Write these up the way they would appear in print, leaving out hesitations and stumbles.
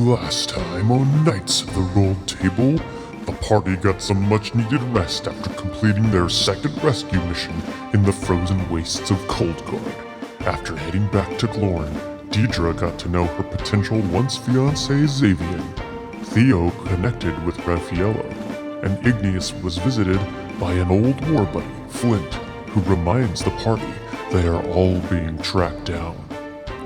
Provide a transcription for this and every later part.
Last time on Knights of the Rolled Table, the party got some much-needed rest after completing their second rescue mission in the frozen wastes of Coldguard. After heading back to Glorn, Diedre got to know her potential once-fiancé Xavier. Theo connected with Raffaello, and Igneous was visited by an old war buddy, Flint, who reminds the party they are all being tracked down.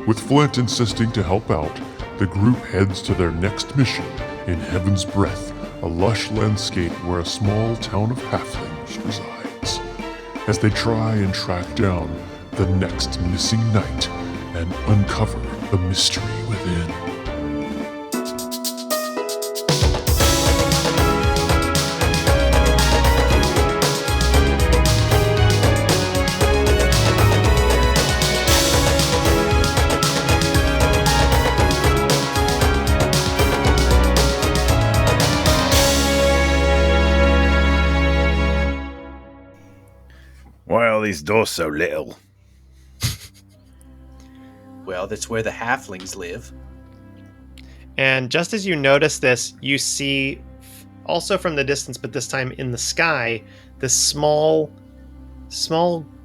With Flint insisting to help out, the group heads to their next mission in Heaven's Breath, a lush landscape where a small town of halflings resides. As they try and track down the next missing knight and uncover the mystery within. Why are these doors so little? Well, that's where the halflings live. And just as you notice this, you see, also from the distance, but this time in the sky, this small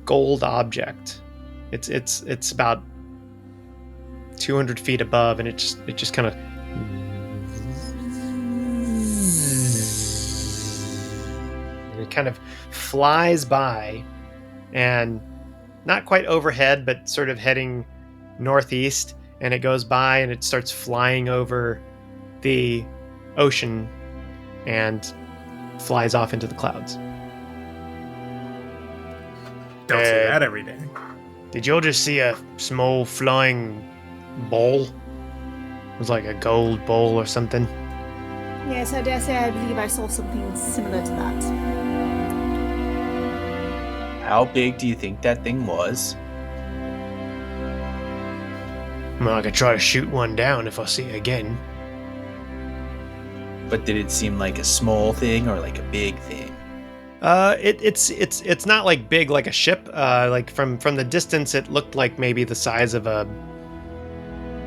gold object. It's about 200 feet above, and it just kind of flies by, and not quite overhead, but sort of heading northeast, and it goes by and it starts flying over the ocean and flies off into the clouds. Don't see that every day. Did you all just see a small flying ball? It was like a gold ball or something. Yes, I dare say I believe I saw something similar to that. How big do you think that thing was? Well, I could try to shoot one down if I see it again. But did it seem like a small thing or like a big thing? It's not like big like a ship. Like from the distance, it looked like maybe the size of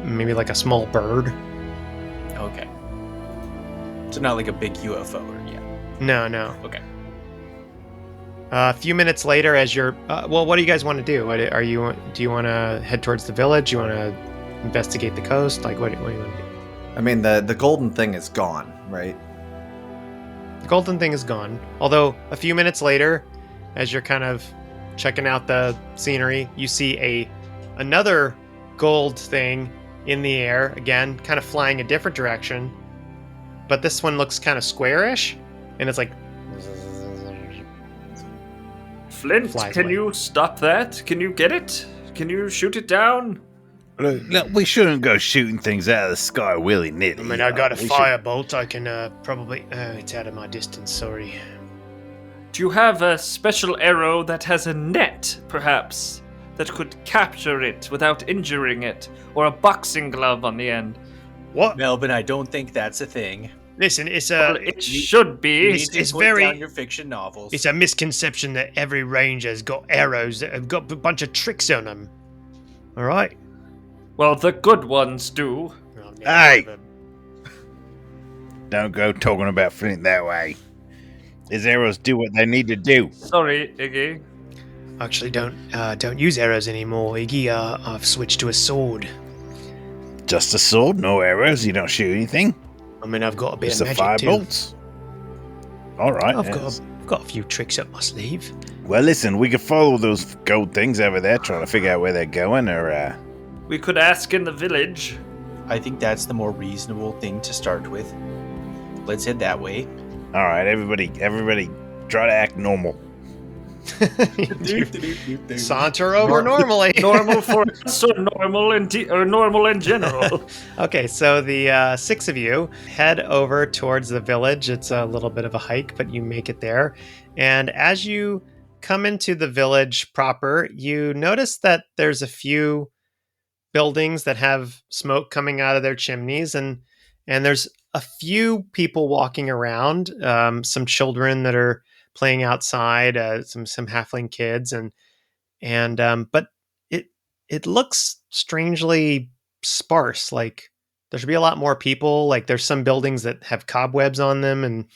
maybe like a small bird. Okay. So not like a big UFO or yeah. No. Okay. A few minutes later, as you're, what do you guys want to do? Do you want to head towards the village? You want to investigate the coast? Like, what do you want to do? I mean, the golden thing is gone, right? The golden thing is gone. Although a few minutes later, as you're kind of checking out the scenery, you see another gold thing in the air again, kind of flying a different direction. But this one looks kind of squarish, and it's like. Flint, can you stop that? Can you get it? Can you shoot it down? Look, we shouldn't go shooting things out of the sky willy-nilly. I mean, I got a firebolt. I can probably... it's out of my distance, sorry. Do you have a special arrow that has a net, perhaps, that could capture it without injuring it? Or a boxing glove on the end? What? Melbin, I don't think that's a thing. Listen, it's Well, it should be. It's very down your fiction novels. It's a misconception that every ranger's got arrows that have got a bunch of tricks on them. All right. Well, the good ones do. Hey! Don't go talking about Flint that way. His arrows do what they need to do. Sorry, Iggy. Actually, don't use arrows anymore, Iggy. I've switched to a sword. Just a sword, no arrows. You don't shoot anything. I mean, I've got a bit Just of the magic firebolts. All right. I've got a few tricks up my sleeve. Well, listen, we could follow those gold things over there, trying to figure out where they're going, or We could ask in the village. I think that's the more reasonable thing to start with. Let's head that way. All right, everybody, try to act normal. Saunter over normally. Normal for us or normal in general. Okay, so the 6 of you head over towards the village. It's a little bit of a hike, but you make it there. And as you come into the village proper, you notice that there's a few buildings that have smoke coming out of their chimneys, and there's a few people walking around, some children that are playing outside, some halfling kids, but it looks strangely sparse. Like there should be a lot more people. Like there's some buildings that have cobwebs on them and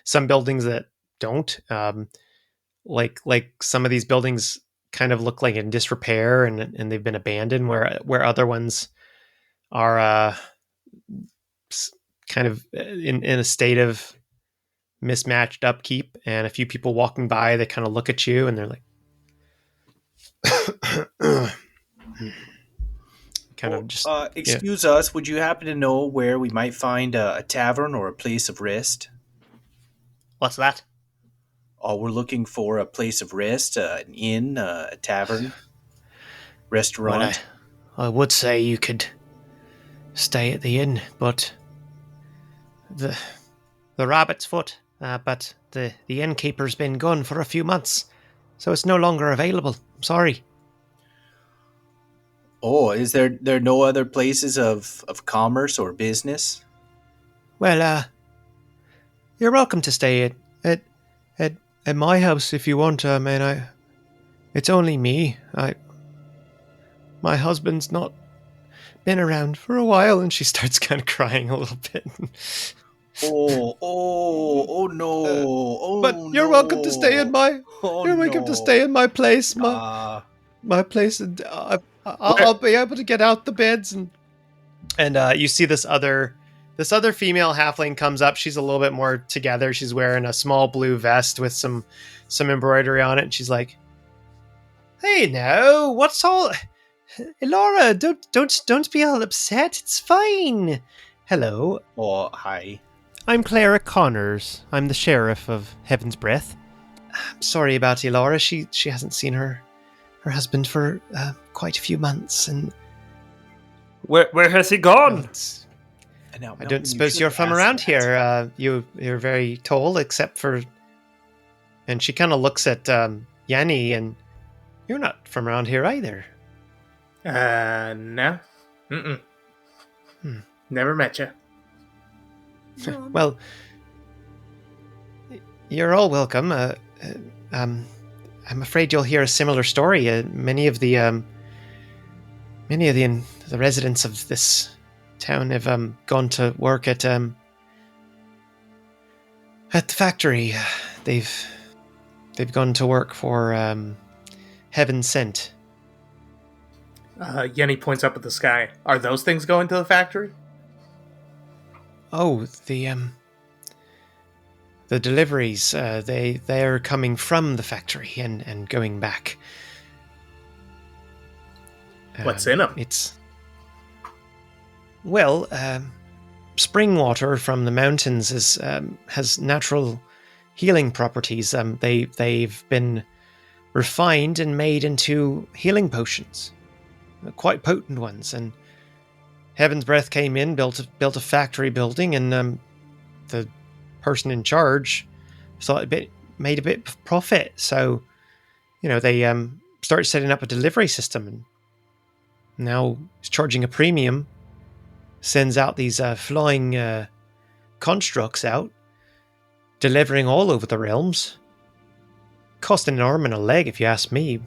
some buildings that don't. Like some of these buildings kind of look like in disrepair and they've been abandoned, where other ones are kind of in a state of mismatched upkeep. And a few people walking by, they kind of look at you and they're like, kind of just. Excuse us, would you happen to know where we might find a tavern or a place of rest? What's that? Oh, we're looking for a place of rest, an inn, a tavern, restaurant. Well, I would say you could stay at the inn, but the rabbit's foot. But the innkeeper's been gone for a few months, so it's no longer available. I'm sorry. Oh, is there no other places of commerce or business? Well, you're welcome to stay at my house if you want. It's only me. My husband's not been around for a while, and she starts kind of crying a little bit. Oh no! But you're welcome to stay in my. You're welcome to stay in my place. My place, and I'll be able to get out the beds and you see this other female halfling comes up. She's a little bit more together. She's wearing a small blue vest with some embroidery on it, and she's like, "Hey, now, what's all? Laura, don't be all upset. It's fine. Hello. Oh, hi. I'm Clara Connors. I'm the sheriff of Heaven's Breath. I'm sorry about Elora. She hasn't seen her husband for quite a few months, and where has he gone? I don't suppose you're from around here. You're very tall, except for. And she kind of looks at Yenni, and you're not from around here either. No. Never met you. Well, you're all welcome. I'm afraid you'll hear a similar story. Many of the residents of this town have gone to work at the factory. They've gone to work for Heaven Sent. Yenni points up at the sky. Are those things going to the factory? Oh, the deliveries, they're coming from the factory and going back. What's in them? It's spring water from the mountains has natural healing properties. They've been refined and made into healing potions, quite potent ones. And Heaven's Breath came in, built a factory building, and the person in charge thought made a bit of profit. So, they started setting up a delivery system, and now he's charging a premium, sends out these flying constructs out, delivering all over the realms. Cost an arm and a leg, if you ask me.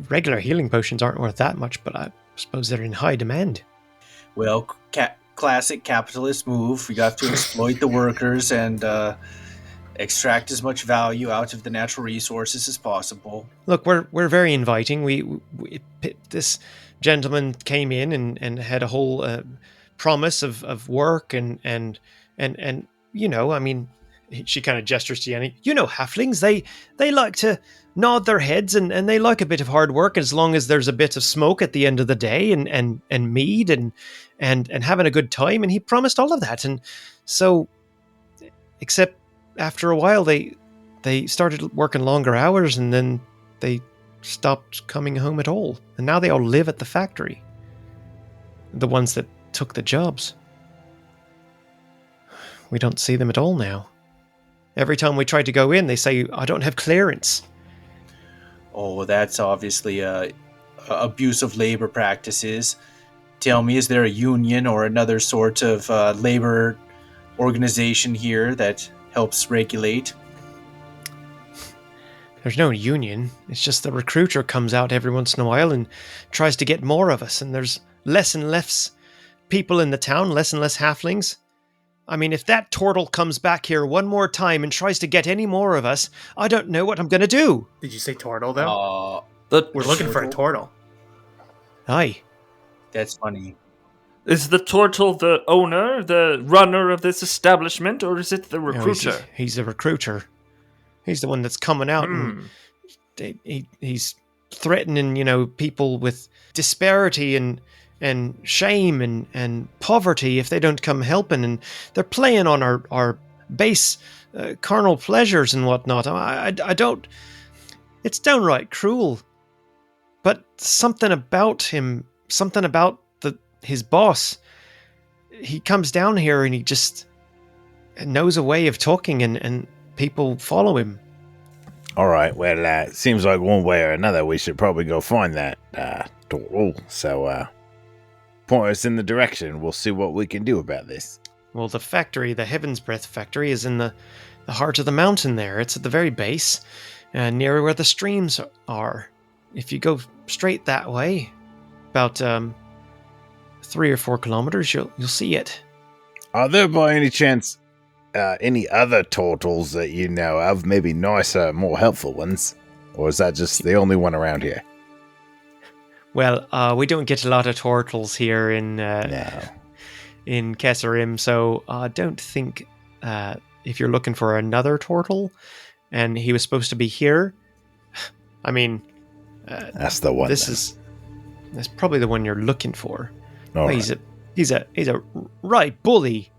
Regular healing potions aren't worth that much, but I suppose they're in high demand. Well, classic capitalist move. You got to exploit the workers and extract as much value out of the natural resources as possible. Look, we're very inviting. We this gentleman came in and had a whole promise of work and I mean, she kind of gestures to Yenni. Halflings, they like to nod their heads and they like a bit of hard work as long as there's a bit of smoke at the end of the day and mead and having a good time. And he promised all of that. And so, except after a while, they started working longer hours and then they stopped coming home at all. And now they all live at the factory. The ones that took the jobs. We don't see them at all now. Every time we try to go in, they say, I don't have clearance. Oh, well, that's obviously abuse of labor practices. Tell me, is there a union or another sort of labor organization here that helps regulate? There's no union. It's just the recruiter comes out every once in a while and tries to get more of us, and there's less and less people in the town, less and less halflings. I mean, if that turtle comes back here one more time and tries to get any more of us, I don't know what I'm going to do. Did you say turtle, though? We're looking for a turtle. Aye. That's funny. Is the turtle the owner, the runner of this establishment, or is it the No, recruiter? he's a recruiter. He's the one that's coming out and he's threatening, people with disparity and shame and poverty if they don't come helping, and they're playing on our base carnal pleasures and whatnot. I don't. It's downright cruel. But something about him, something about his boss. He comes down here and he just knows a way of talking, and people follow him. All right, well, it seems like one way or another we should probably go find that turtle. So, point us in the direction. We'll see what we can do about this. Well, the factory, the Heaven's Breath factory, is in the heart of the mountain there. It's at the very base, near where the streams are. If you go straight that way, about 3 or 4 kilometers, you'll see it. Are there by any chance any other turtles that you know of? Maybe nicer, more helpful ones? Or is that just the only one around here? Well, we don't get a lot of turtles here in Kesarim, so I don't think if you're looking for another turtle, and he was supposed to be here, I mean... that's the one. That's probably the one you're looking for. All right. He's a right bully.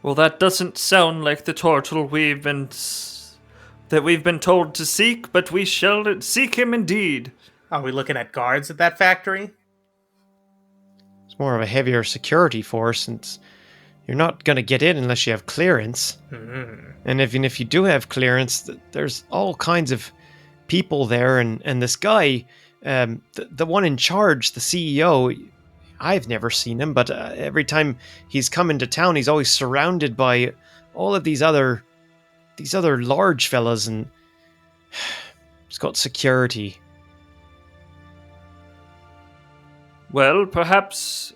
Well, that doesn't sound like the turtle we've been told to seek, but we shall seek him indeed. Are we looking at guards at that factory? It's more of a heavier security force, since you're not going to get in unless you have clearance. Mm-hmm. And even if you do have clearance, there's all kinds of people there, and this guy, the one in charge, the CEO, I've never seen him, but every time he's come into town, he's always surrounded by all of these other large fellas, and he's got security. Well, perhaps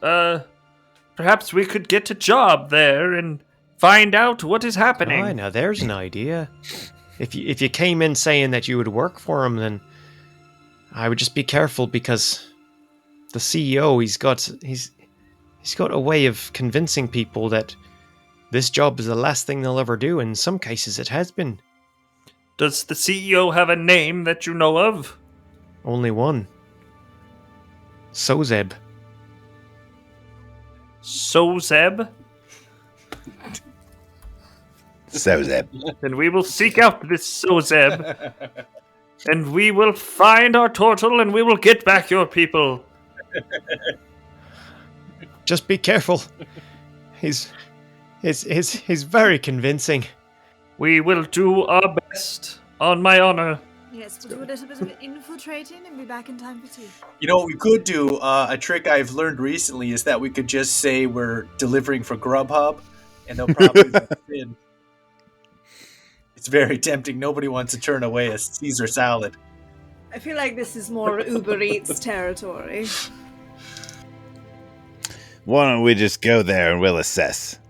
we could get a job there and find out what is happening. Oh, now there's an idea. If you came in saying that you would work for him, then I would just be careful, because the CEO, he's got a way of convincing people that this job is the last thing they'll ever do. In some cases, it has been. Does the CEO have a name that you know of? Only one. Sozeb. Sozeb? Sozeb. Then we will seek out this Sozeb, and we will find our turtle, and we will get back your people. Just be careful. He's very convincing. We will do our best, on my honor. Yes, we'll do a little bit of infiltrating and be back in time for tea. You know what we could do? A trick I've learned recently is that we could just say we're delivering for Grubhub, and they'll probably let us in. It's very tempting. Nobody wants to turn away a Caesar salad. I feel like this is more Uber Eats territory. Why don't we just go there and we'll assess?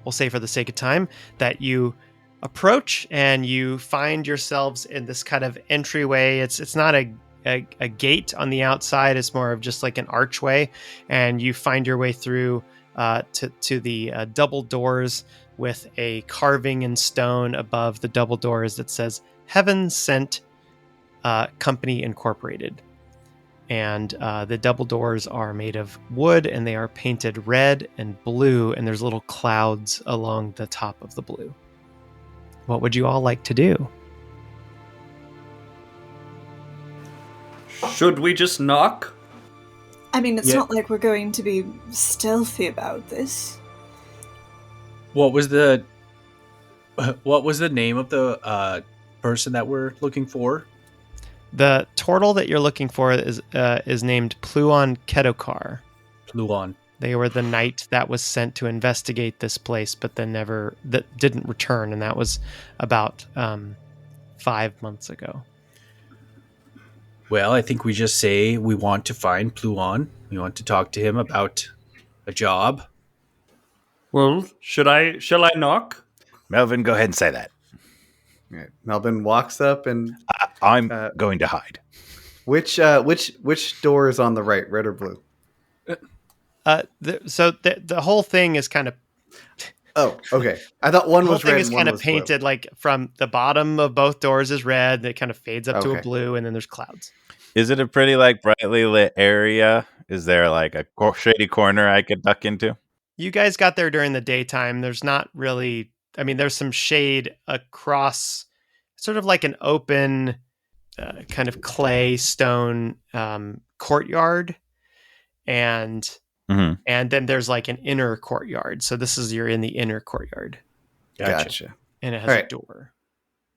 We'll say, for the sake of time, that you approach and you find yourselves in this kind of entryway. It's not a gate on the outside. It's more of just like an archway, and you find your way through to the double doors with a carving in stone above the double doors that says Heaven Sent Company Incorporated. And the double doors are made of wood, and they are painted red and blue, and there's little clouds along the top of the blue. What would you all like to do? Should we just knock? I mean, it's not like we're going to be stealthy about this. What was the name of the person that we're looking for? The turtle that you're looking for is named Pluon Kedokar. Pluon. They were the knight that was sent to investigate this place, but then didn't return, and that was about 5 months ago. Well, I think we just say we want to find Pluon. We want to talk to him about a job. Well, shall I knock? Melvin, go ahead and say that. All right. Melbin walks up and I'm going to hide. which door is on the right, red or blue? The whole thing is kind of. Oh, okay. I thought one was red. The whole thing is and kind one of was painted like from the bottom of both doors is red. That kind of fades up to a Okay. blue, and then there's clouds. Is it a pretty brightly lit area? Is there a shady corner I could duck into? You guys got there during the daytime. There's not really. I mean, there's some shade across, sort of like an open, kind of clay stone courtyard, and then there's like an inner courtyard. So you're in the inner courtyard. Gotcha. And it has a door.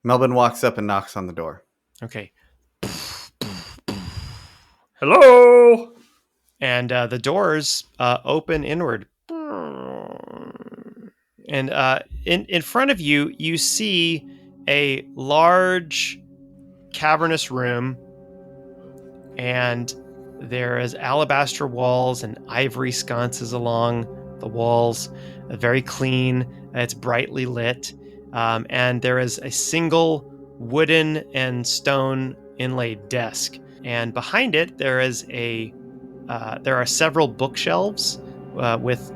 Melbin walks up and knocks on the door. Okay. Hello. And the doors open inward. And in front of you, you see a large cavernous room, and there is alabaster walls and ivory sconces along the walls. Very clean. It's brightly lit. And there is a single wooden and stone inlaid desk. And behind it, there are several bookshelves with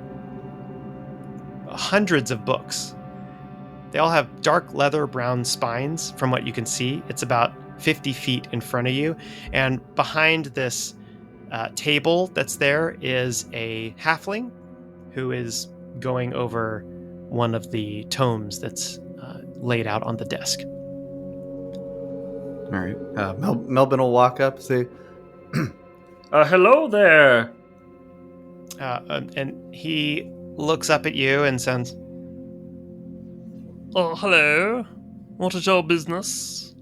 hundreds of books. They all have dark leather brown spines from what you can see. It's about 50 feet in front of you. And behind this table that's there is a halfling who is going over one of the tomes that's laid out on the desk. All right. Melbin will walk up and say, Hello there. And he looks up at you and says, Oh, hello. What is your business?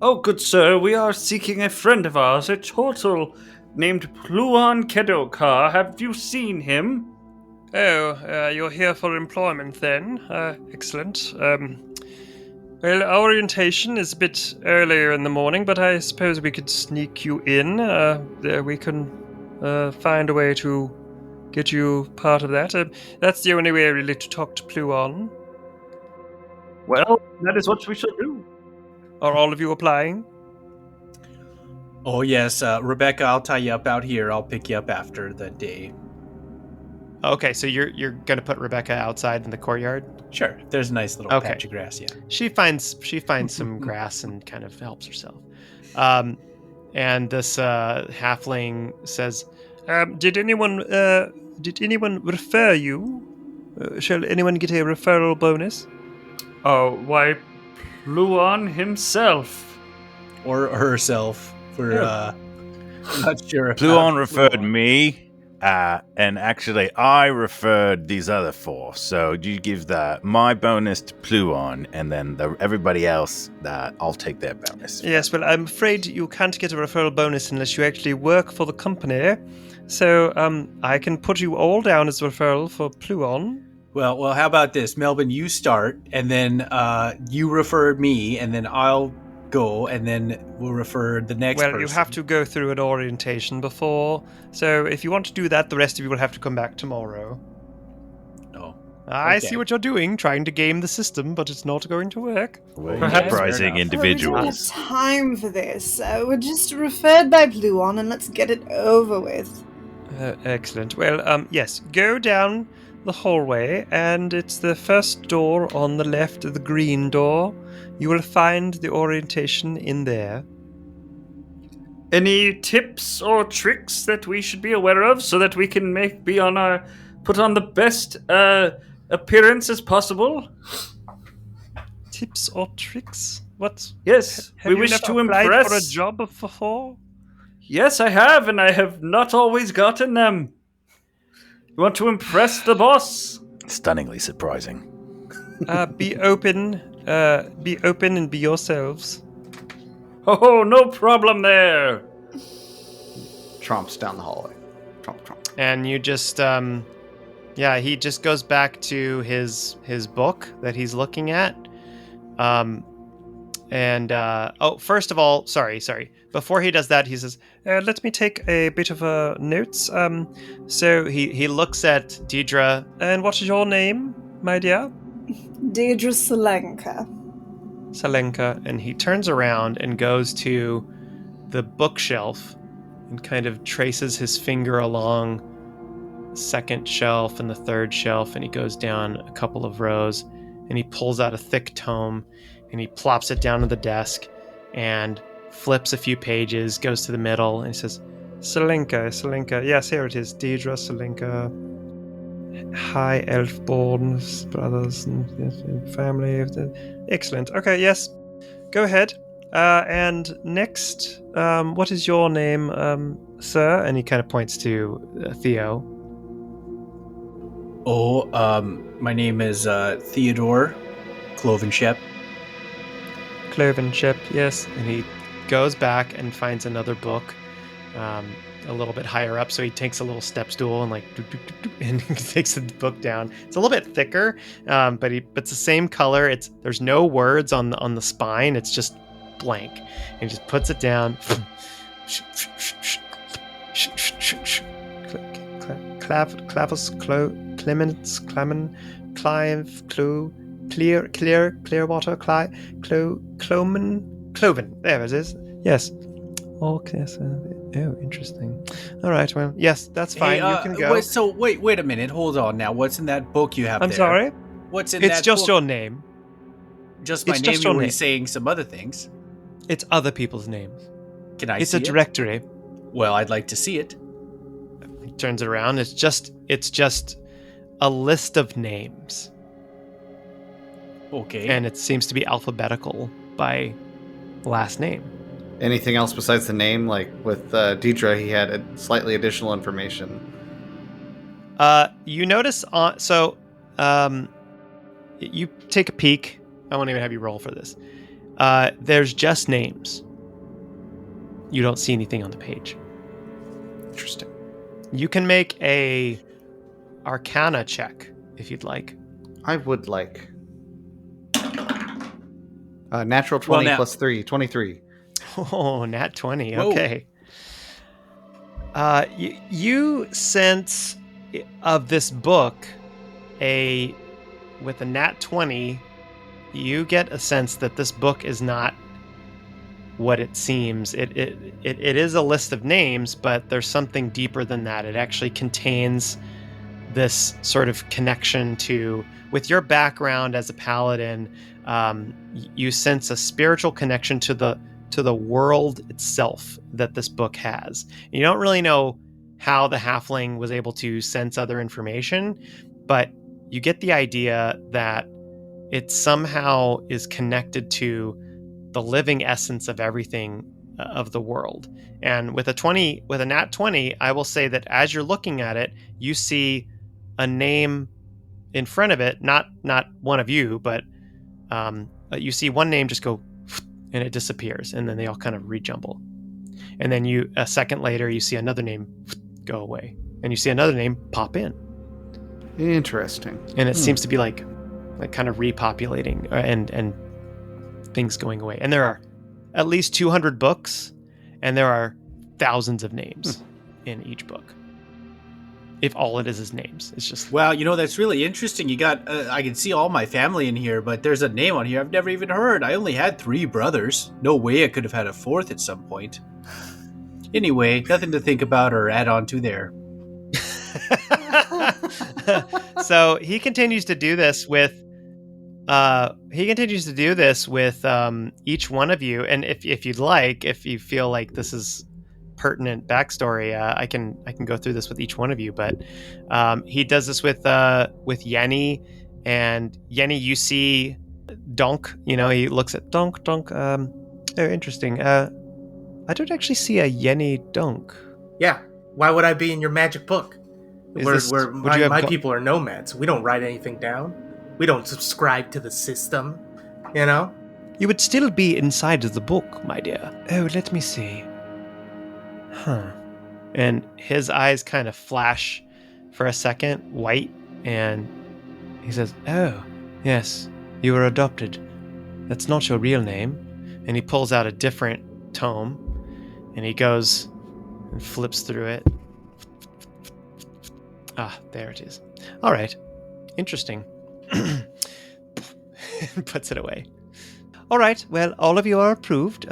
Oh, good sir, we are seeking a friend of ours, a turtle named Pluon Kedokar. Have you seen him? Oh, you're here for employment then. Excellent. Well, our orientation is a bit earlier in the morning, but I suppose we could sneak you in. There we can find a way to get you part of that. That's the only way really to talk to Pluon. Well, that is what we shall do. Are all of you applying? Oh, yes. Rebecca, I'll tie you up out here. I'll pick you up after the day. Okay, so you're going to put Rebecca outside in the courtyard? Sure. There's a nice little patch of grass, yeah. She finds some grass and kind of helps herself. And this halfling says, Did anyone refer you? Shall anyone get a referral bonus? Oh, why, Pluon himself. Or herself. I'm not sure. Pluon referred me, and actually I referred these other four. So you give my bonus to Pluon, and then everybody else, I'll take their bonus. Yes, well, I'm afraid you can't get a referral bonus unless you actually work for the company. So I can put you all down as a referral for Pluon. Well, how about this? Melbin, you start, and then you refer me, and then I'll go, and then we'll refer the next person. Well, you have to go through an orientation before, so if you want to do that, the rest of you will have to come back tomorrow. Oh. I see what you're doing, trying to game the system, but it's not going to work. Surprising individuals. We don't have time for this. We're just referred by Pluon, and let's get it over with. Excellent. Well, yes, go down the hallway, and it's the first door on the left, the green door. You will find the orientation in there. Any tips or tricks that we should be aware of so that we can put on the best appearance as possible? Tips or tricks? What? Yes, we wish to impress. For a job before? Yes, I have, and I have not always gotten them. You want to impress the boss? Stunningly surprising. Be open and be yourselves. Oh, no problem there. Tromps down the hallway. Tromp. And you just, he just goes back to his book that he's looking at. First of all, sorry. Before he does that, he says, let me take a bit of notes. So he looks at Diedre. And what is your name, my dear? Diedre Salenka. Salenka. And he turns around and goes to the bookshelf and kind of traces his finger along the second shelf and the third shelf, and he goes down a couple of rows, and he pulls out a thick tome, and he plops it down on the desk, and flips a few pages, goes to the middle, and he says, Salenka, yes, here it is, Diedre Salenka, high elf-born brothers and family, excellent, okay, yes, go ahead. And next, what is your name, sir? And he kind of points to Theo. My name is Theodore Clovenshep. Clovenshep, yes. And he goes back and finds another book a little bit higher up. So he takes a little step stool and and he takes the book down. It's a little bit thicker, but it's the same color. There's no words on the spine. It's just blank. And he just puts it down. Clavus, Clemens, Clemen, Clive, Clearwater, Cloven. There it is. Yes. Okay. Oh, interesting. All right. Well, yes, that's fine. You can go. Wait a minute. Hold on now. What's in that book you have I'm there? sorry? What's in that book? It's just your name. Just my name, you were saying some other things. It's other people's names. Can I see it? It's a directory. Well, I'd like to see it. He turns it around. It's just a list of names. Okay. And it seems to be alphabetical by last name. Anything else besides the name? Like with Diedre, he had slightly additional information. You notice you take a peek. I won't even have you roll for this. There's just names. You don't see anything on the page. Interesting. You can make a Arcana check if you'd like. I would like. Natural 20 plus 3, 23. Oh, nat 20. Whoa. Okay. You sense of this book with a nat 20, you get a sense that this book is not what it seems. It is a list of names, but there's something deeper than that. It actually contains this sort of connection to, with your background as a paladin, you sense a spiritual connection to the world itself that this book has. You don't really know how the halfling was able to sense other information, but you get the idea that it somehow is connected to the living essence of everything of the world. And with a nat 20, I will say that as you're looking at it, you see a name in front of it, not one of you, but you see one name just go and it disappears, and then they all kind of rejumble. And then a second later, you see another name go away, and you see another name pop in. Interesting. And it seems to be like kind of repopulating and things going away. And there are at least 200 books, and there are thousands of names in each book. If all it is names, it's just... Wow, that's really interesting. You got, I can see all my family in here, but there's a name on here I've never even heard. I only had 3 brothers. No way I could have had a 4th at some point. Anyway, nothing to think about or add on to there. So he continues to do this with each one of you, and if you'd like, if you feel like this is pertinent backstory, I can go through this with each one of you. But he does this with Yenni, and Yenni, you see Donk. He looks at Donk. Oh, interesting. I don't actually see a Yenni Donk. Yeah. Why would I be in your magic book? My people are nomads. We don't write anything down. We don't subscribe to the system, You would still be inside of the book, my dear. Oh, let me see. Huh. And his eyes kind of flash for a second, white, and he says, oh, yes, you were adopted. That's not your real name. and he pulls out a different tome, and he goes and flips through it. Ah, there it is. All right. Interesting. Puts it away. All right. Well, all of you are approved.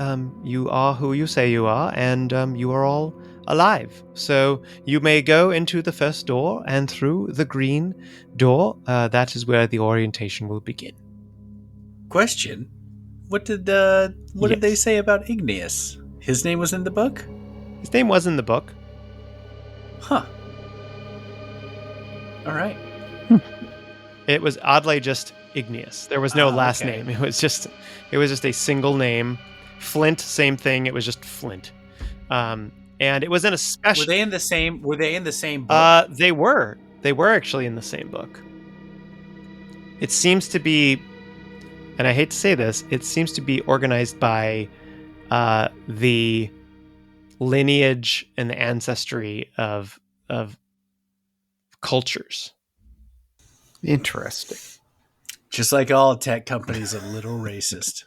You are who you say you are, and you are all alive. So you may go into the first door, and through the green door, that is where the orientation will begin. Question: What did they say about Igneous? His name was in the book? His name was in the book. Huh. All right. It was oddly just Igneous. There was no last name. It was just a single name. Flint, same thing. It was just Flint. And it was in a special. Were they in the same book? They were. They were actually in the same book. It seems to be, and I hate to say this, it seems to be organized by the lineage and the ancestry of cultures. Interesting. Just like all tech companies, a little racist.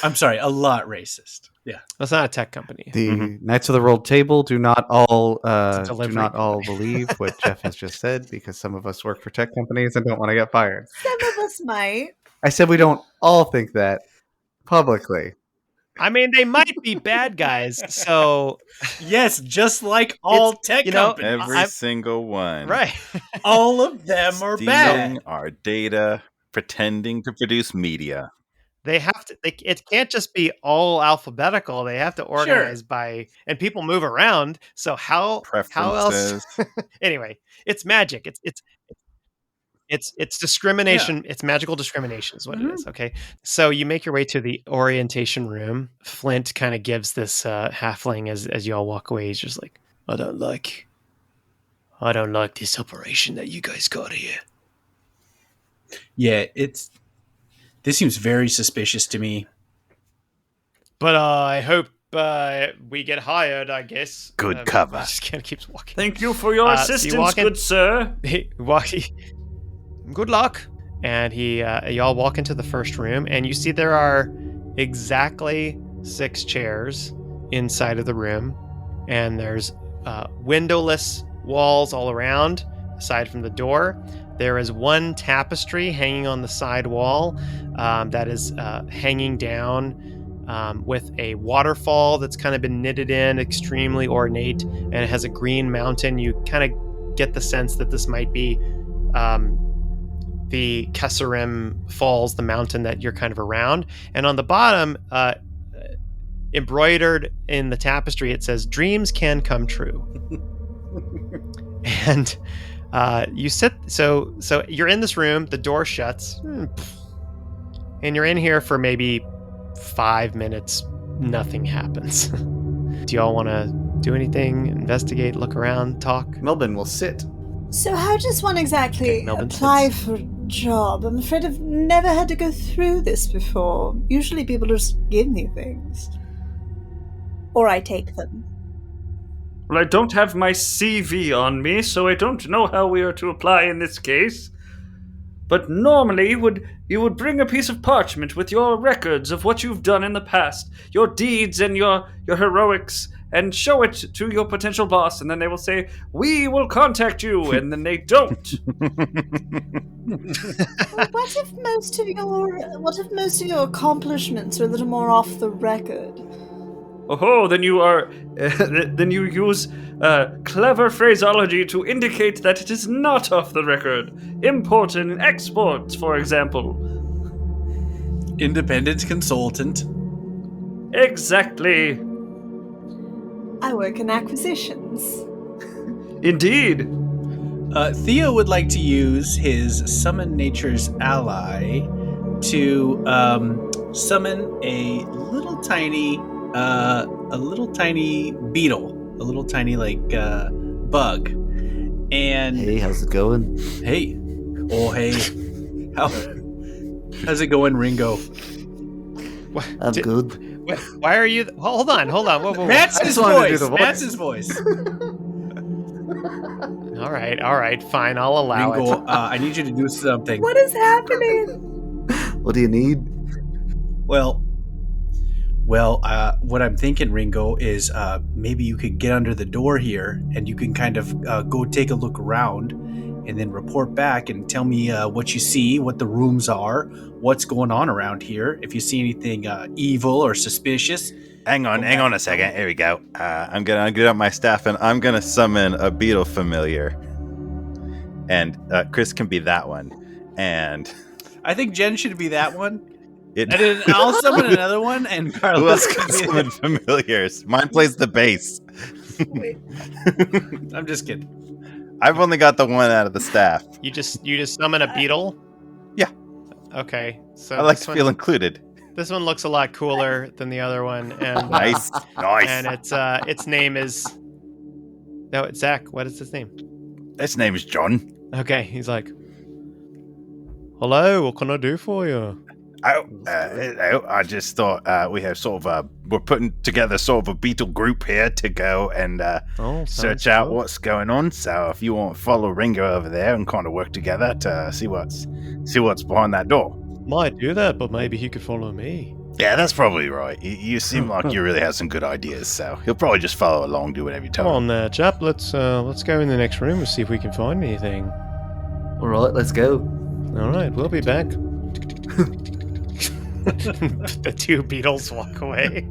I'm sorry, a lot racist. Yeah, that's not a tech company. The Knights of the Rolled Table do not all believe what Jeff has just said, because some of us work for tech companies and don't want to get fired. Some of us might. I said we don't all think that publicly. I mean, they might be bad guys, so... Yes, just like all tech companies. Every single one. Right. All of them are bad. Stealing our data, pretending to produce media. They have to... it can't just be all alphabetical. They have to organize by... And people move around, so how else... Anyway, it's magic. It's discrimination. Yeah. It's magical discrimination is what it is. Okay. So you make your way to the orientation room. Flint kind of gives this halfling as you all walk away. He's just like, I don't like this operation that you guys got here. Yeah, this seems very suspicious to me. But I hope we get hired, I guess. Good cover. Just kind of keeps walking. Thank you for your assistance, good sir. Good luck. And y'all walk into the first room, and you see there are exactly 6 chairs inside of the room, and there's windowless walls all around, aside from the door. There is one tapestry hanging on the side wall that is hanging down with a waterfall that's kind of been knitted in, extremely ornate, and it has a green mountain. You kind of get the sense that this might be the Kesserim Falls, the mountain that you're kind of around. And on the bottom, embroidered in the tapestry, it says, "Dreams can come true." And you sit, so you're in this room, the door shuts, and you're in here for maybe 5 minutes. Nothing happens. Do y'all want to do anything? Investigate, look around, talk? Melbin will sit. So how does one exactly apply for a job? I'm afraid I've never had to go through this before. Usually people just give me things. Or I take them. Well, I don't have my CV on me, so I don't know how we are to apply in this case. But normally you would bring a piece of parchment with your records of what you've done in the past, your deeds and your heroics, and show it to your potential boss, and then they will say, "We will contact you," and then they don't. Well, what if most of your accomplishments are a little more off the record? Oh, then you are. Then you use clever phraseology to indicate that it is not off the record. Import and export, for example. Independent consultant. Exactly. I work in acquisitions. Indeed. Theo would like to use his Summon Nature's Ally to summon a little tiny beetle, a little tiny bug. And hey, how's it going? Hey, how's it going, Ringo? I'm good. Why are you? Hold on. Whoa. Matt's voice. All right, fine. I'll allow Ringo, it. I need you to do something. What is happening? What do you need? Well, Well, what I'm thinking, Ringo, is maybe you could get under the door here and you can kind of go take a look around and then report back and tell me what you see, what the rooms are, what's going on around here. If you see anything evil or suspicious. Hang on a second. Here we go. I'm gonna get out my staff and I'm gonna summon a beetle familiar. And Chris can be that one. And I think Jen should be that one. And then I'll summon another one, and Carlos can summon familiars. Mine plays the bass. I'm just kidding. I've only got the one out of the staff. You just summon a beetle? Yeah. Okay. So I like to feel included. This one looks a lot cooler than the other one, and nice. And its name is. No, it's Zach. What is his name? Its name is John. Okay, he's like, "Hello, what can I do for you?" I just thought we have we're putting together sort of a beetle group here to go and search out what's going on. So if you want to follow Ringo over there and kind of work together to see what's behind that door. Might do that, but maybe he could follow me. Yeah, that's probably right. You seem like you really have some good ideas, so he'll probably just follow along, do whatever you tell him. Come on there, chap. Let's go in the next room and see if we can find anything. All right, let's go. All right, we'll be back. The two beetles walk away.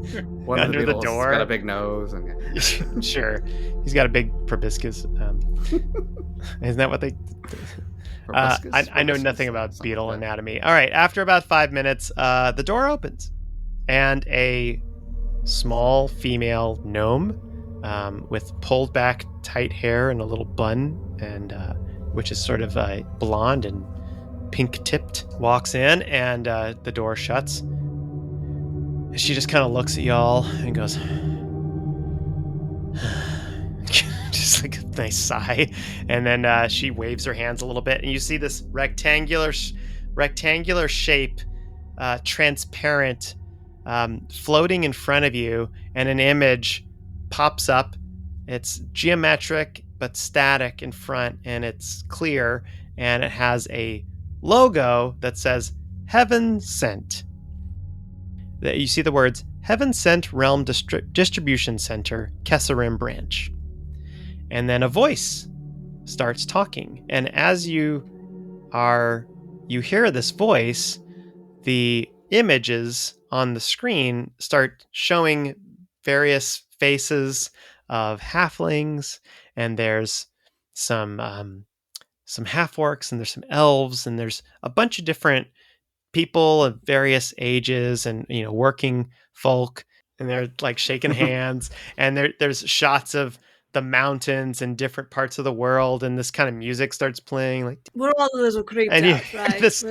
One under of the beetles the door. Got a big nose. And... Sure, he's got a big proboscis. Isn't that what they? I know nothing about beetle anatomy. All right, after about 5 minutes, the door opens, and a small female gnome with pulled back tight hair and a little bun, and which is sort of blonde and pink tipped, walks in, and the door shuts. She just kind of looks at y'all and goes, just like a nice sigh, and then she waves her hands a little bit, and you see this rectangular shape, transparent, floating in front of you, and an image pops up. It's geometric but static in front, and it's clear, and it has a logo that says Heaven Sent. You see the words Heaven Sent Realm Distribution Center, Kesserim Branch. And then a voice starts talking. And as you hear this voice, the images on the screen start showing various faces of halflings, and there's some half-orcs, and there's some elves, and there's a bunch of different people of various ages, and working folk, and they're like shaking hands, and there's shots of the mountains in different parts of the world, and this kind of music starts playing. Like we're all a little creeped and out, right?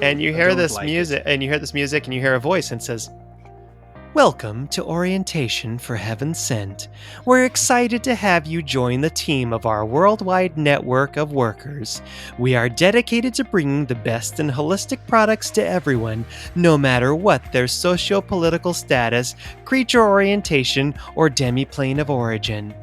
And you hear this music, and you hear a voice, and it says, "Welcome to Orientation for Heaven Sent. We're excited to have you join the team of our worldwide network of workers. We are dedicated to bringing the best in holistic products to everyone, no matter what their socio-political status, creature orientation, or demiplane of origin.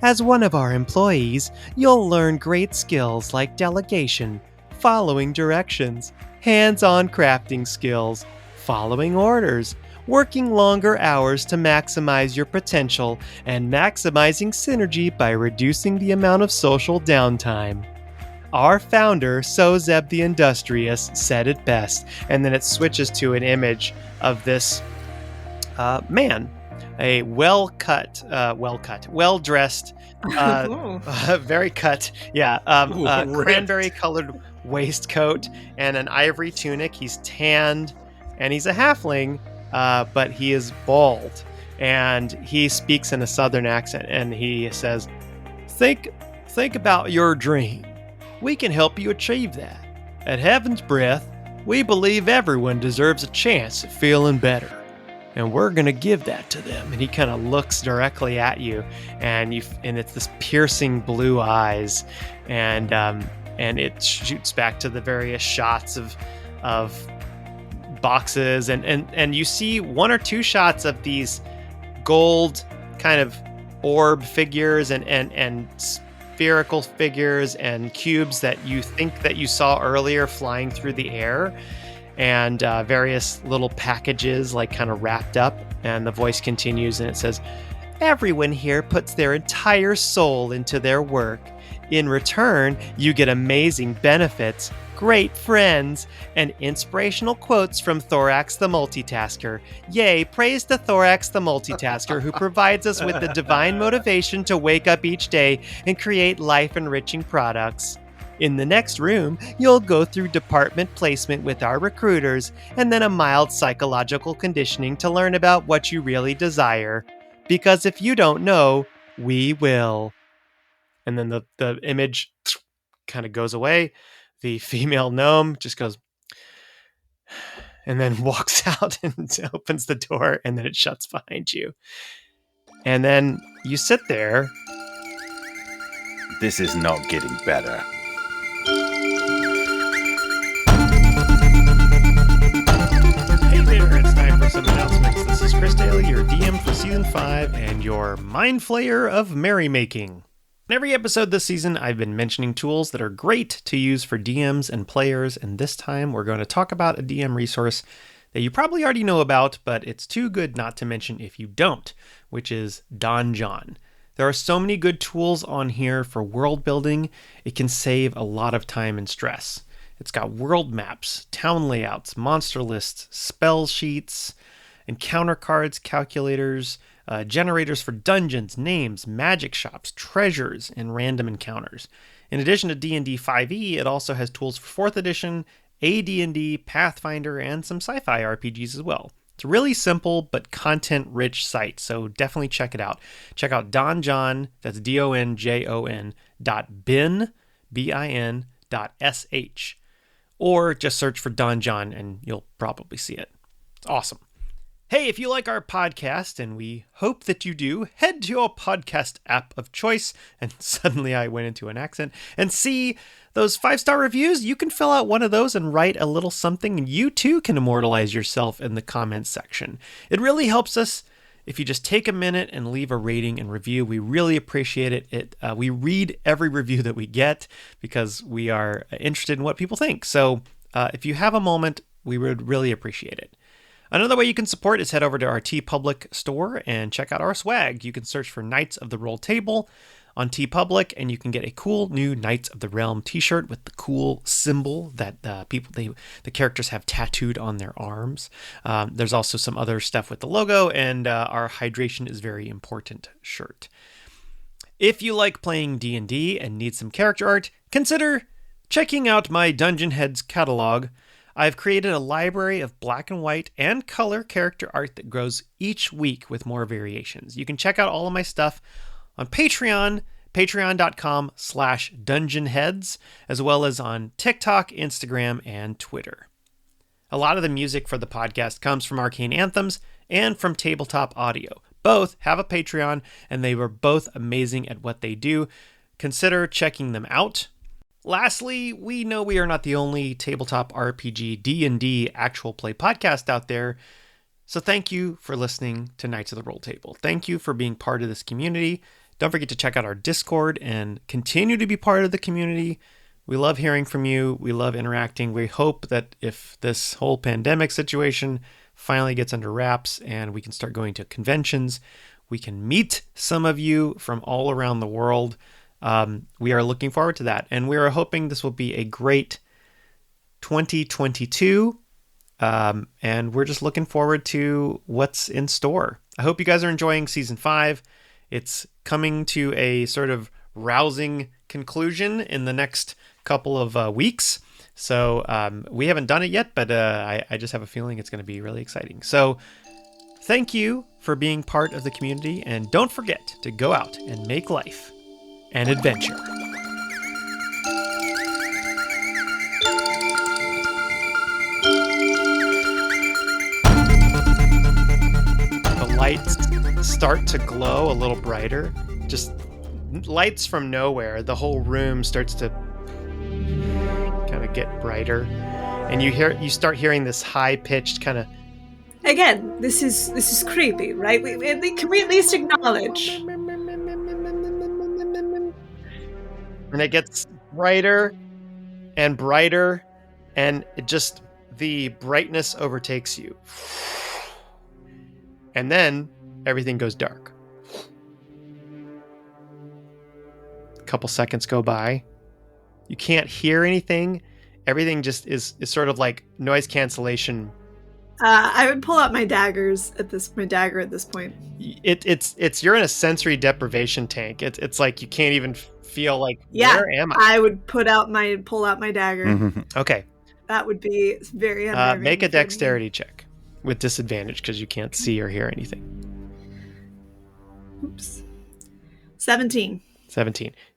As one of our employees, you'll learn great skills like delegation, following directions, hands-on crafting skills, following orders, working longer hours to maximize your potential, and maximizing synergy by reducing the amount of social downtime. Our founder, Sozeb the Industrious, said it best." And then it switches to an image of this man, a well-dressed, very cut, cranberry-colored waistcoat and an ivory tunic. He's tanned, and he's a halfling, but he is bald, and he speaks in a southern accent, and he says, think about your dream. We can help you achieve that. At Heaven's Breath, we believe everyone deserves a chance at feeling better, and we're going to give that to them." And he kind of looks directly at you, and it's this piercing blue eyes, and it shoots back to the various shots of boxes, and you see one or two shots of these gold kind of orb figures and spherical figures and cubes that you think that you saw earlier flying through the air. and various little packages like kind of wrapped up. And the voice continues and it says, "Everyone here puts their entire soul into their work. In return, you get amazing benefits, great friends, and inspirational quotes from Thorax the Multitasker. Yay, praise to Thorax the Multitasker, who provides us with the divine motivation to wake up each day and create life-enriching products. In the next room, you'll go through department placement with our recruiters and then a mild psychological conditioning to learn about what you really desire. Because if you don't know, we will." And then the image kind of goes away. The female gnome just goes and then walks out and opens the door, and then it shuts behind you. And then you sit there. This is not getting better. Hey there, it's time for some announcements. This is Chris Daly, your DM for Season 5 and your Mind Flayer of Merrymaking. In every episode this season, I've been mentioning tools that are great to use for DMs and players, and this time we're going to talk about a DM resource that you probably already know about, but it's too good not to mention if you don't, which is Donjon. There are so many good tools on here for world building, it can save a lot of time and stress. It's got world maps, town layouts, monster lists, spell sheets, encounter cards, calculators, generators for dungeons, names, magic shops, treasures, and random encounters. In addition to D&D 5e, it also has tools for 4th edition, AD&D, Pathfinder, and some sci-fi RPGs as well. It's a really simple but content-rich site, so definitely check it out. Check out Donjon, that's DONJON, .bin, BIN.sh, or just search for Donjon and you'll probably see it. It's awesome. Hey, if you like our podcast, and we hope that you do, head to your podcast app of choice, and suddenly I went into an accent, and see those 5-star reviews. You can fill out one of those and write a little something, and you too can immortalize yourself in the comments section. It really helps us if you just take a minute and leave a rating and review. We really appreciate it. We read every review that we get because we are interested in what people think. So if you have a moment, we would really appreciate it. Another way you can support is head over to our TeePublic store and check out our swag. You can search for Knights of the Roll Table on TeePublic, and you can get a cool new Knights of the Realm t-shirt with the cool symbol that the characters have tattooed on their arms. There's also some other stuff with the logo, and our Hydration is Very Important shirt. If you like playing D&D and need some character art, consider checking out my Dungeon Heads catalog. I've created a library of black and white and color character art that grows each week with more variations. You can check out all of my stuff on Patreon, patreon.com/dungeonheads, as well as on TikTok, Instagram, and Twitter. A lot of the music for the podcast comes from Arcane Anthems and from Tabletop Audio. Both have a Patreon, and they were both amazing at what they do. Consider checking them out. Lastly, we know we are not the only tabletop RPG D&D actual play podcast out there, so thank you for listening to Knights of the Roll Table. Thank you for being part of this community. Don't forget to check out our Discord and continue to be part of the community. We love hearing from you. We love interacting. We hope that if this whole pandemic situation finally gets under wraps and we can start going to conventions, we can meet some of you from all around the world. We are looking forward to that, and we are hoping this will be a great 2022, and we're just looking forward to what's in store. I hope you guys are enjoying Season 5. It's coming to a sort of rousing conclusion in the next couple of weeks, so we haven't done it yet, but I just have a feeling it's going to be really exciting. So thank you for being part of the community, and don't forget to go out and make life an adventure. The lights start to glow a little brighter. Just lights from nowhere. The whole room starts to kind of get brighter. And you start hearing this high-pitched kind of... Again, this is creepy, right? Can we at least acknowledge? And it gets brighter and brighter, and it just the brightness overtakes you. And then everything goes dark. A couple seconds go by. You can't hear anything. Everything just is sort of like noise cancellation. I would pull out my dagger at this point. It's you're in a sensory deprivation tank. It's like you can't even feel like, where am I? I would pull out my dagger. Mm-hmm. Okay. That would be very unnerving. Make a dexterity check with disadvantage because you can't see or hear anything. Oops. 17.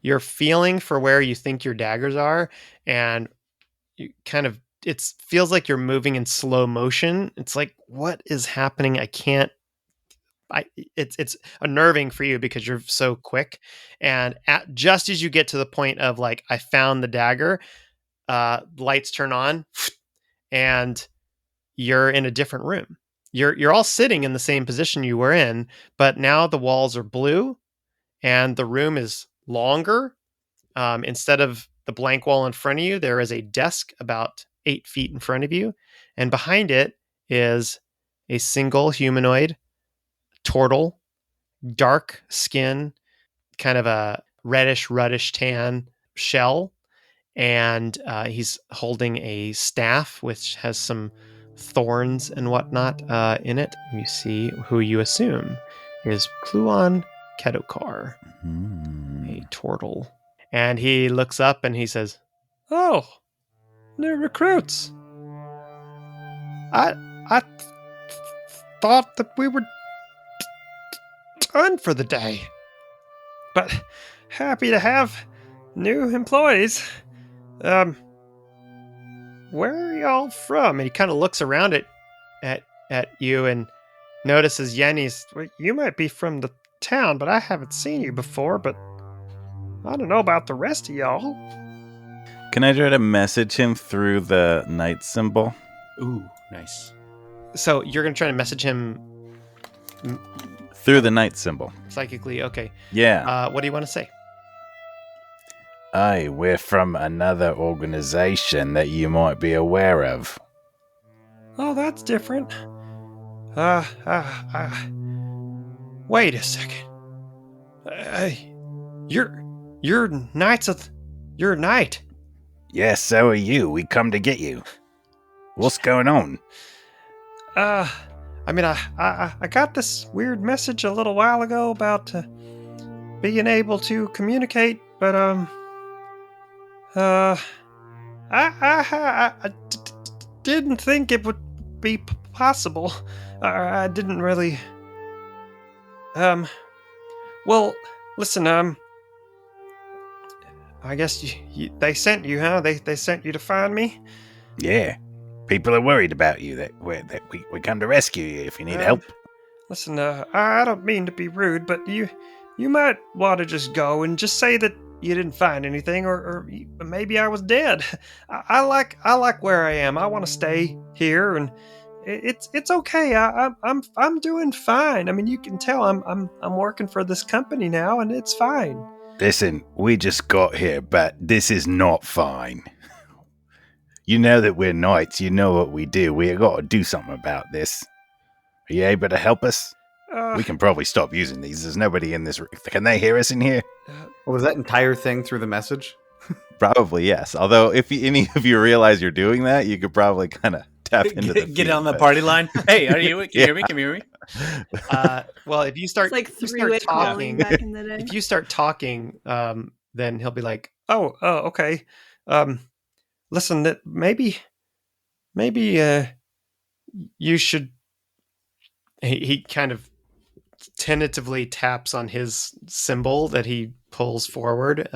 You're feeling for where you think your daggers are, and you kind of it feels like you're moving in slow motion. It's like, what is happening? It's unnerving for you because you're so quick. And just as you get to the point of like, I found the dagger, lights turn on, and you're in a different room. You're all sitting in the same position you were in, but now the walls are blue, and the room is longer. Instead of the blank wall in front of you, there is a desk about 8 feet in front of you, and behind it is a single humanoid turtle, dark skin, kind of a reddish tan shell, and he's holding a staff which has some thorns and whatnot in it. You see who you assume is Pluon Kedokar, a turtle. And he looks up and he says, "Oh, new recruits. I thought that we were done for the day, but happy to have new employees. Where are y'all from?" And he kind of looks around at you and notices Yenni's. "Well, you might be from the town, but I haven't seen you before, but I don't know about the rest of y'all." Can I try to message him through the knight symbol? Ooh, nice. So you're going to try to message him through the knight symbol. Psychically, okay. Yeah. What do you want to say? Aye, we're from another organization that you might be aware of. Oh, that's different. Wait a second. You're knights of... You're a knight. Yes, so are you. We come to get you. What's going on? I got this weird message a little while ago about being able to communicate, but I didn't think it would be possible. I didn't really. Well, listen. I guess they sent you, huh? They sent you to find me? Yeah. People are worried about you, that we come to rescue you if you need help. Listen, I don't mean to be rude, but you might want to just go and just say that you didn't find anything, or maybe I was dead. I like where I am. I want to stay here, and it's okay. I'm doing fine. I mean, you can tell I'm working for this company now, and it's fine. Listen, we just got here, but this is not fine. You know that we're knights. You know what we do. We got to do something about this. Are you able to help us? We can probably stop using these. There's nobody in this room. Can they hear us in here? Was that entire thing through the message? Probably, yes. Although, if any of you realize you're doing that, you could probably kind of tap into the get on the party line. Hey, are you? Can you hear me? Can you hear me? Well, if you start, it's like three-way calling back in the day. If you start talking, then he'll be like, "Oh, okay. Listen, that maybe you should." He kind of tentatively taps on his symbol that he pulls forward,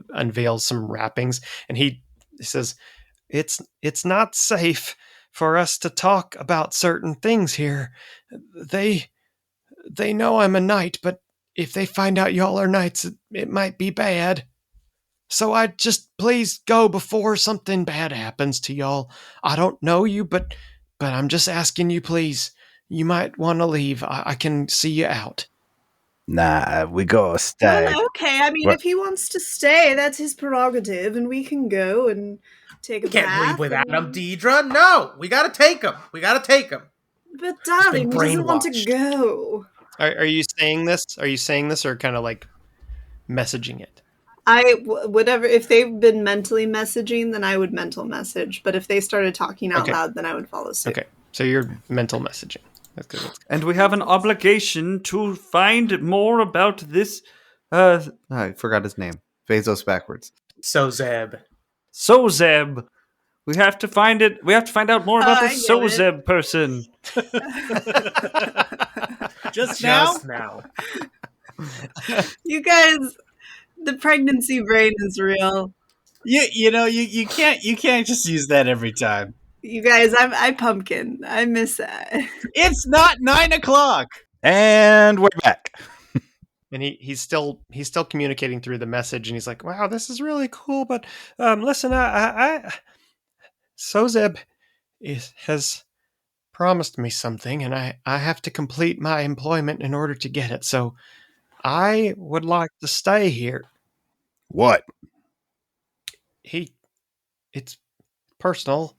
unveils some wrappings, and he says, "It's not safe for us to talk about certain things here. They know I'm a knight, but if they find out y'all are knights, it might be bad. So I just please go before something bad happens to y'all. I don't know you, but I'm just asking you, please. You might want to leave. I can see you out." Nah, we gotta stay. Well, okay. I mean, if he wants to stay, that's his prerogative, and we can go and take a bath. Can't leave without him, Diedre. No, we gotta take him. But darling, he doesn't want to go. Are you saying this? Are you saying this, or kind of like messaging it? Whatever. If they've been mentally messaging, then I would mental message. But if they started talking out loud, then I would follow suit. Okay, so you're mental messaging. That's good. And we have an obligation to find more about this. I forgot his name. Bezos backwards. Sozeb. We have to find it. We have to find out more about this Sozeb person. Just now. You guys, the pregnancy brain is real. You can't just use that every time. You guys, I pumpkin. I miss that. It's not 9:00. And we're back. And he's still communicating through the message, and he's like, "Wow, this is really cool, but listen, Sozeb has promised me something, and I have to complete my employment in order to get it. So I would like to stay here." What? It's personal.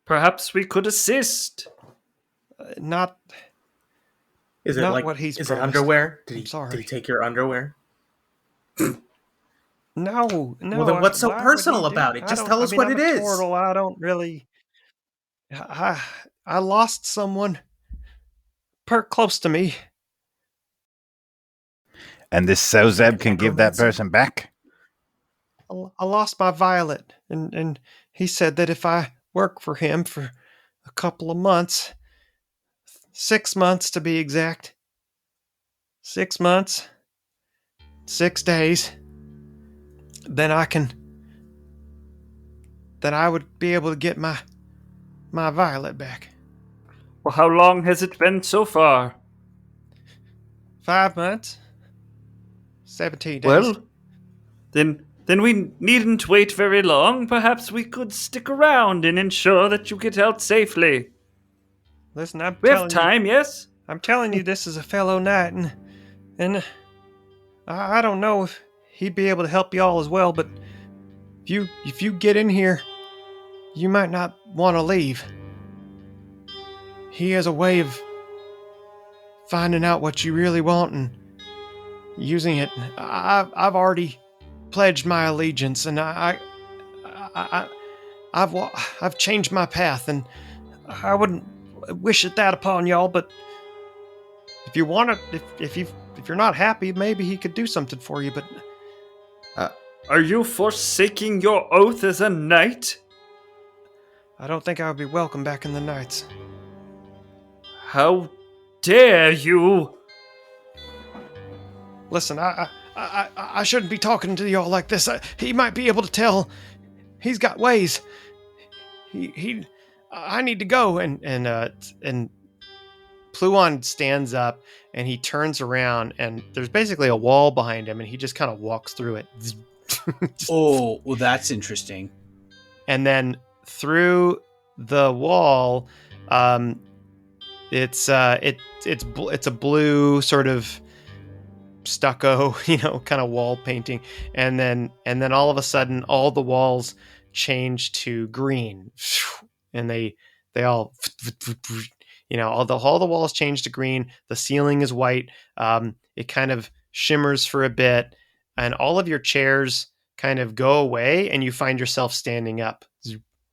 Perhaps we could assist. Not. Is it not like what he's is promised. it underwear? Did he take your underwear? No. Well, then what's so personal about it? Just tell us what it is. Mortal, I don't really. I lost someone close to me. And this Sozeb can give that person back? I lost my Violet, and he said that if I work for him for a couple of months, 6 months to be exact, 6 months, 6 days, then I would be able to get my Violet back. Well, how long has it been so far? 5 months, 17 days. Well, then we needn't wait very long. Perhaps we could stick around and ensure that you get out safely. Listen, we have time, yes? I'm telling you, this is a fellow knight, and I don't know if he'd be able to help you all as well, but if you get in here, you might not want to leave. He has a way of finding out what you really want and using it. I've already pledged my allegiance, and I've changed my path, and I wouldn't wish it that upon y'all. But if you want it, if you're not happy, maybe he could do something for you. But are you forsaking your oath as a knight? I don't think I would be welcome back in the Knights. How dare you? Listen, I shouldn't be talking to y'all like this. He might be able to tell. He's got ways. I need to go. And Pluon stands up and he turns around, and there's basically a wall behind him, and he just kind of walks through it. Oh, well, that's interesting. And then through the wall, it's a blue sort of stucco, kind of wall painting, and then all of a sudden all the walls change to green, and they all all the walls change to green. The ceiling is white. It kind of shimmers for a bit, and all of your chairs kind of go away, and you find yourself standing up.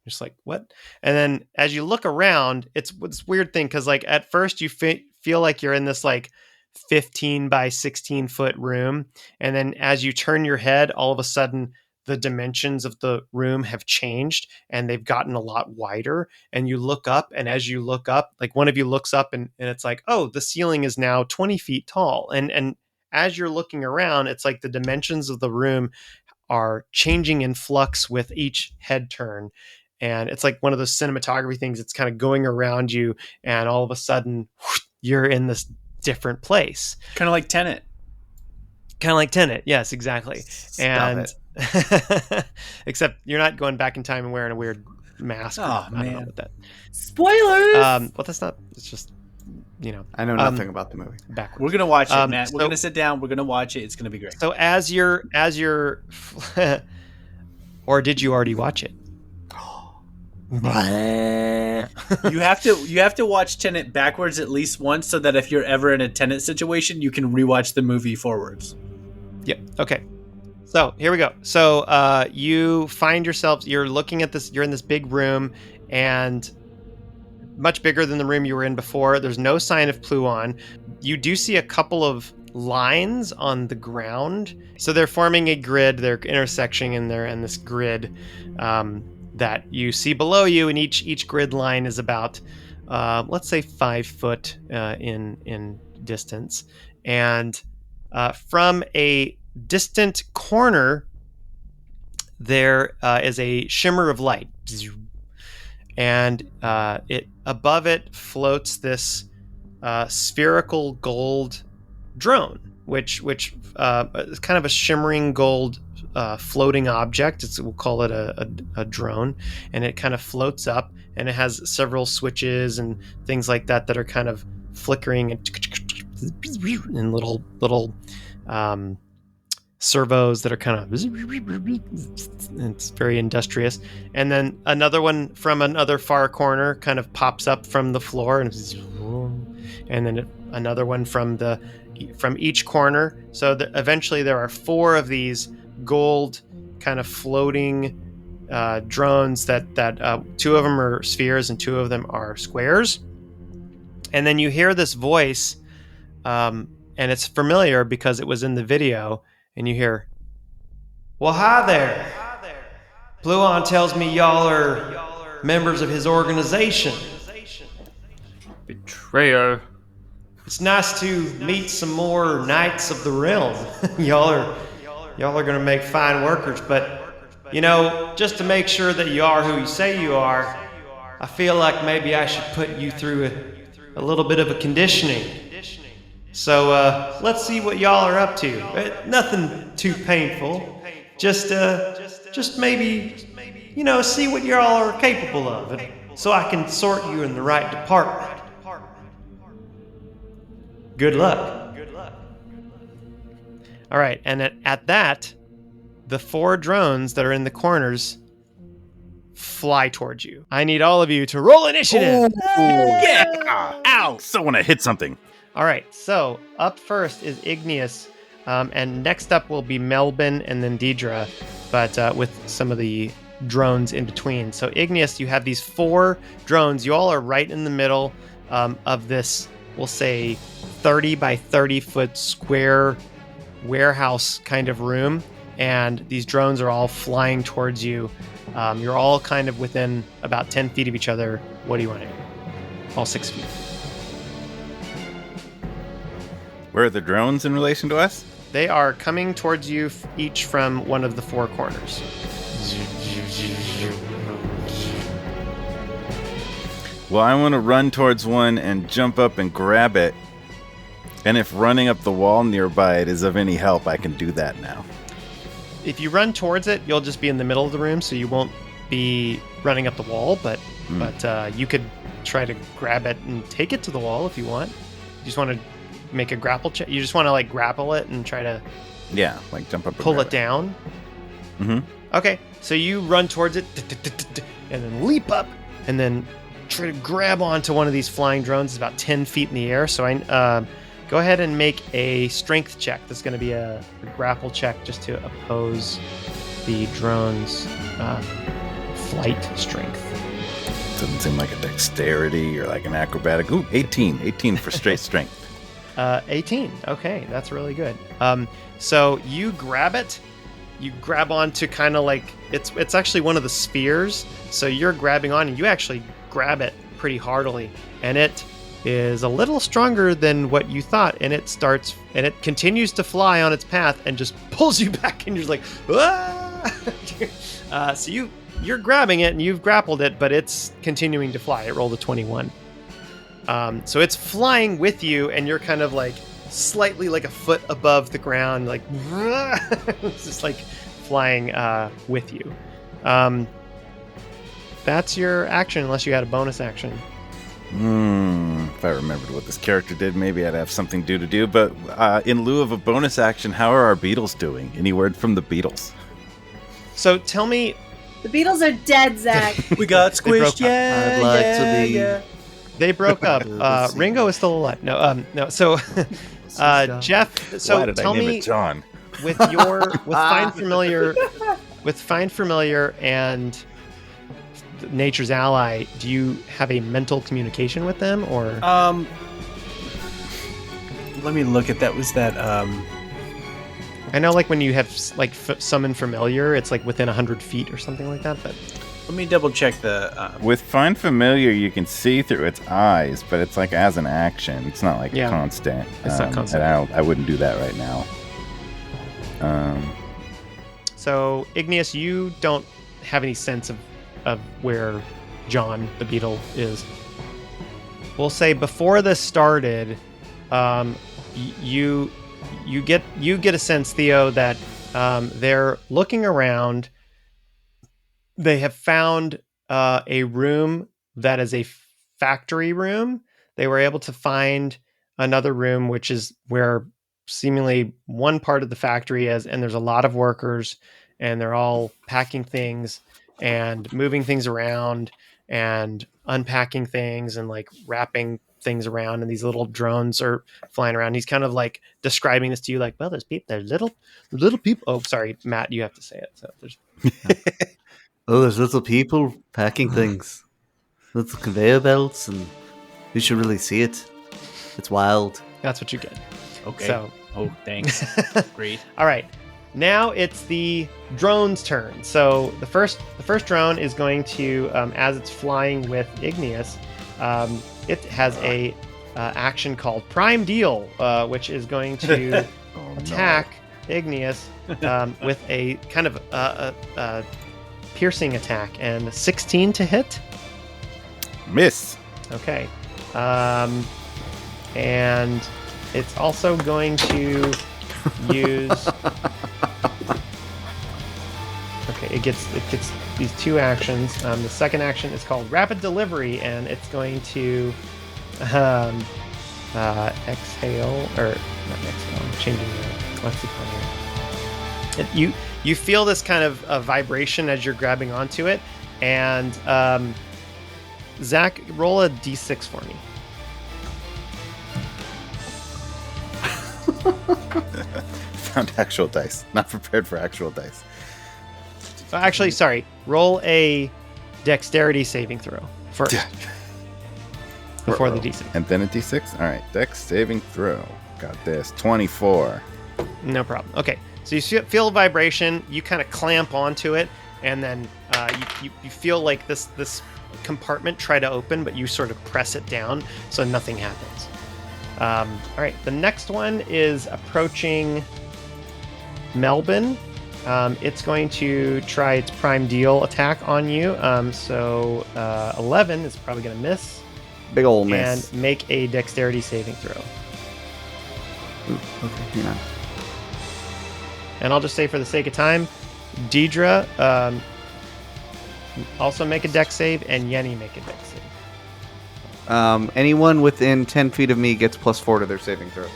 Just like, what? And then as you look around, it's weird thing, because like at first you feel like you're in this like 15 by 16 foot room, and then as you turn your head, all of a sudden the dimensions of the room have changed and they've gotten a lot wider, and you look up, and as you look up, like one of you looks up and it's like, oh, the ceiling is now 20 feet tall, and as you're looking around, it's like the dimensions of the room are changing in flux with each head turn. And it's like one of those cinematography things. It's kind of going around you, and all of a sudden you're in this different place. Kind of like Tenet. Yes, exactly. Stop it. Except you're not going back in time and wearing a weird mask. Oh, I don't man. know what that. Spoilers! Well, that's not. It's just. I know nothing about the movie. Backwards. We're gonna watch it, Matt. We're gonna sit down. We're gonna watch it. It's gonna be great. So as you're, or did you already watch it? You have to watch Tenet backwards at least once, so that if you're ever in a Tenet situation, you can rewatch the movie forwards. Yep. Okay. So here we go. So you find yourself, you're looking at this, you're in this big room, and much bigger than the room you were in before. There's no sign of Pluon. You do see a couple of lines on the ground. So they're forming a grid, they're intersecting in there, and this grid that you see below you, and each grid line is about, let's say 5 foot in distance. And from a distant corner, there is a shimmer of light. And above it floats this spherical gold drone, which is kind of a shimmering gold floating object. We'll call it a drone, and it kind of floats up, and it has several switches and things like that are kind of flickering and little servos that are kind of, it's very industrious. And then another one from another far corner kind of pops up from the floor, and then another one from each corner. So eventually there are 4 of these gold kind of floating drones that 2 of them are spheres and 2 of them are squares. And then you hear this voice, and it's familiar because it was in the video. And you hear, "Well, hi there. Pluon tells me y'all are members of his organization. Betrayer. It's nice to meet some more Knights of the Realm. Y'all are going to make fine workers, but, just to make sure that you are who you say you are, I feel like maybe I should put you through a little bit of a conditioning. So let's see what y'all are up to. Nothing too painful. Just maybe, see what y'all are capable of, so I can sort you in the right department. Good luck." All right, and at that, the 4 drones that are in the corners fly towards you. I need all of you to roll initiative. Yeah! Ow! Someone hit something. All right, so up first is Igneous, and next up will be Melbin and then Diedre, but with some of the drones in between. So Igneous, you have these 4 drones. You all are right in the middle of this, we'll say, 30 by 30 foot square warehouse kind of room, and these drones are all flying towards you. You're all kind of within about 10 feet of each other. What do you want to do? All 6 feet. Where are the drones in relation to us? They are coming towards you each from one of the 4 corners. Well, I want to run towards one and jump up and grab it. And if running up the wall nearby it is of any help, I can do that now. If you run towards it, you'll just be in the middle of the room, so you won't be running up the wall, but you could try to grab it and take it to the wall if you want. You just want to make a grapple check. You just want to grapple it and try to jump up and pull it down. Mm-hmm. Okay, so you run towards it and then leap up and then try to grab onto one of these flying drones. It's about 10 feet in the air. So I go ahead and make a strength check. That's going to be a grapple check just to oppose the drone's flight strength. Doesn't seem like a dexterity or like an acrobatic. Ooh, 18. 18 for straight strength. 18. Okay, that's really good. So you grab it. You grab onto kind of like it's actually one of the spheres. So you're grabbing on, and you actually grab it pretty heartily, and it is a little stronger than what you thought. And it continues to fly on its path and just pulls you back, and you're like, ah! So you're grabbing it and you've grappled it, but it's continuing to fly. It rolled a 21. So it's flying with you, and you're kind of like slightly like a foot above the ground, like it's just like flying with you. That's your action, unless you had a bonus action. If I remembered what this character did, maybe I'd have something to do. But in lieu of a bonus action, how are our beetles doing? Any word from the beetles? So tell me... The beetles are dead, Zach. We got squished, yeah. They broke up. Ringo is still alive. No. So, Jeff. So why did tell I name me, it John? with Find Familiar and Nature's Ally, do you have a mental communication with them, or? Let me look at that. Was that I know, like when you have like summon familiar, it's like within 100 feet or something like that. But let me double check the. With Find Familiar, you can see through its eyes, but it's like as an action. It's not like constant. It's not constant. And I wouldn't do that right now. So Igneous, you don't have any sense of where John the beetle is. We'll say before this started, you get a sense, Theo, that they're looking around. They have found a room that is a factory room. They were able to find another room, which is where seemingly one part of the factory is, and there's a lot of workers, and they're all packing things and moving things around and unpacking things and like wrapping things around, and these little drones are flying around. He's kind of like describing this to you like, well, there's little people. Oh, sorry, Matt, you have to say it. So there's there's little people packing things, little conveyor belts, and you should really see it. It's wild. That's what you get. Okay. So, thanks. Great. All right. Now it's the drone's turn. So the first drone is going to, as it's flying with Igneous, it has a action called Prime Deal, which is going to attack Igneous with a kind of a piercing attack, and 16 to hit. Miss. Okay. And it's also going to use. Okay, it gets these two actions. The second action is called Rapid Delivery, and it's going to exhale, or not exhale. I'm changing the lexicon here. You feel this kind of vibration as you're grabbing onto it, and Zach, roll a d6 for me. Found actual dice. Not prepared for actual dice. Actually, sorry. Roll a dexterity saving throw first. Before the d6. And then a d6? All right. Dex saving throw. Got this. 24. No problem. Okay. So you feel vibration. You kind of clamp onto it, and then you feel like this compartment try to open, but you sort of press it down so nothing happens. All right. The next one is approaching Melbin. It's going to try its Prime Deal attack on you. So 11 is probably going to miss. Big ol' miss. And make a dexterity saving throw. Ooh, okay, hang on. And I'll just say for the sake of time, Diedre, also make a dex save, and Yenni make a dex save. Anyone within 10 feet of me gets +4 to their saving throw.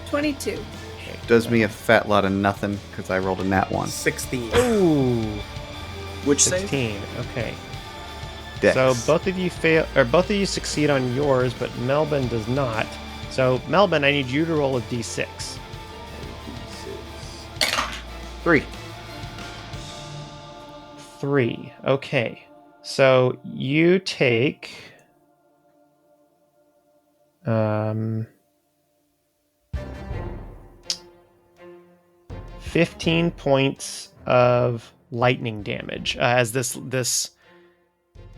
22. Does me a fat lot of nothing because I rolled a nat 1. 16. Ooh. Which 16. save? Okay. Dex. So both of you fail, or both of you succeed on yours, but Melbin does not. So Melbin, I need you to roll a d6. 3. 3. Okay. So you take 15 points of lightning damage as this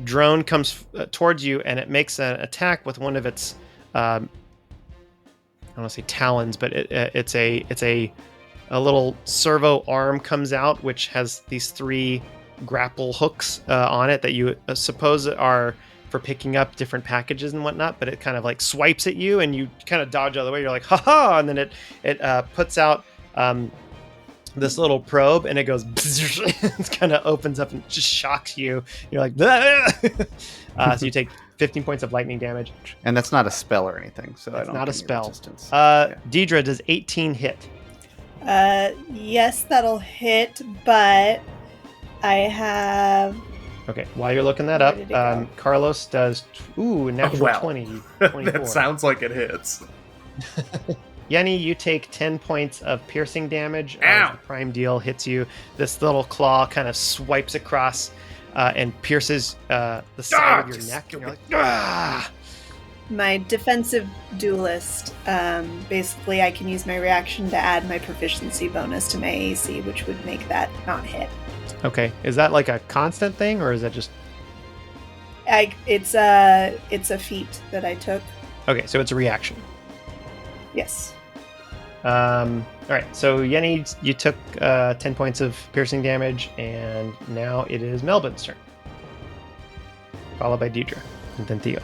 drone comes towards you, and it makes an attack with one of its I don't want to say talons, but it's a little servo arm comes out, which has these 3 grapple hooks on it that you suppose are for picking up different packages and whatnot, but it kind of like swipes at you, and you kind of dodge out of the way. You're like, haha, and then it puts out this little probe, and it goes it kind of opens up and just shocks you. You're like, so you take 15 points of lightning damage. And that's not a spell or anything, so That's I don't not a get any spell. resistance. Diedre, does 18 hit? Yes, that'll hit, but I have... Okay, while you're looking that up, Where did it go? Carlos does... natural 20. 24. That sounds like it hits. Yenni, you take 10 points of piercing damage. Ow! The prime deal hits you. This little claw kind of swipes across and pierces the side of your neck. And you're like, ah! My defensive duelist, basically I can use my reaction to add my proficiency bonus to my AC, which would make that not hit. Okay, is that like a constant thing, or is that just... It's a feat that I took. Okay, so it's a reaction. Yes. All right, so Yenni, you took 10 points of piercing damage, and now it is Melbin's turn. Followed by Diedre, and then Theo.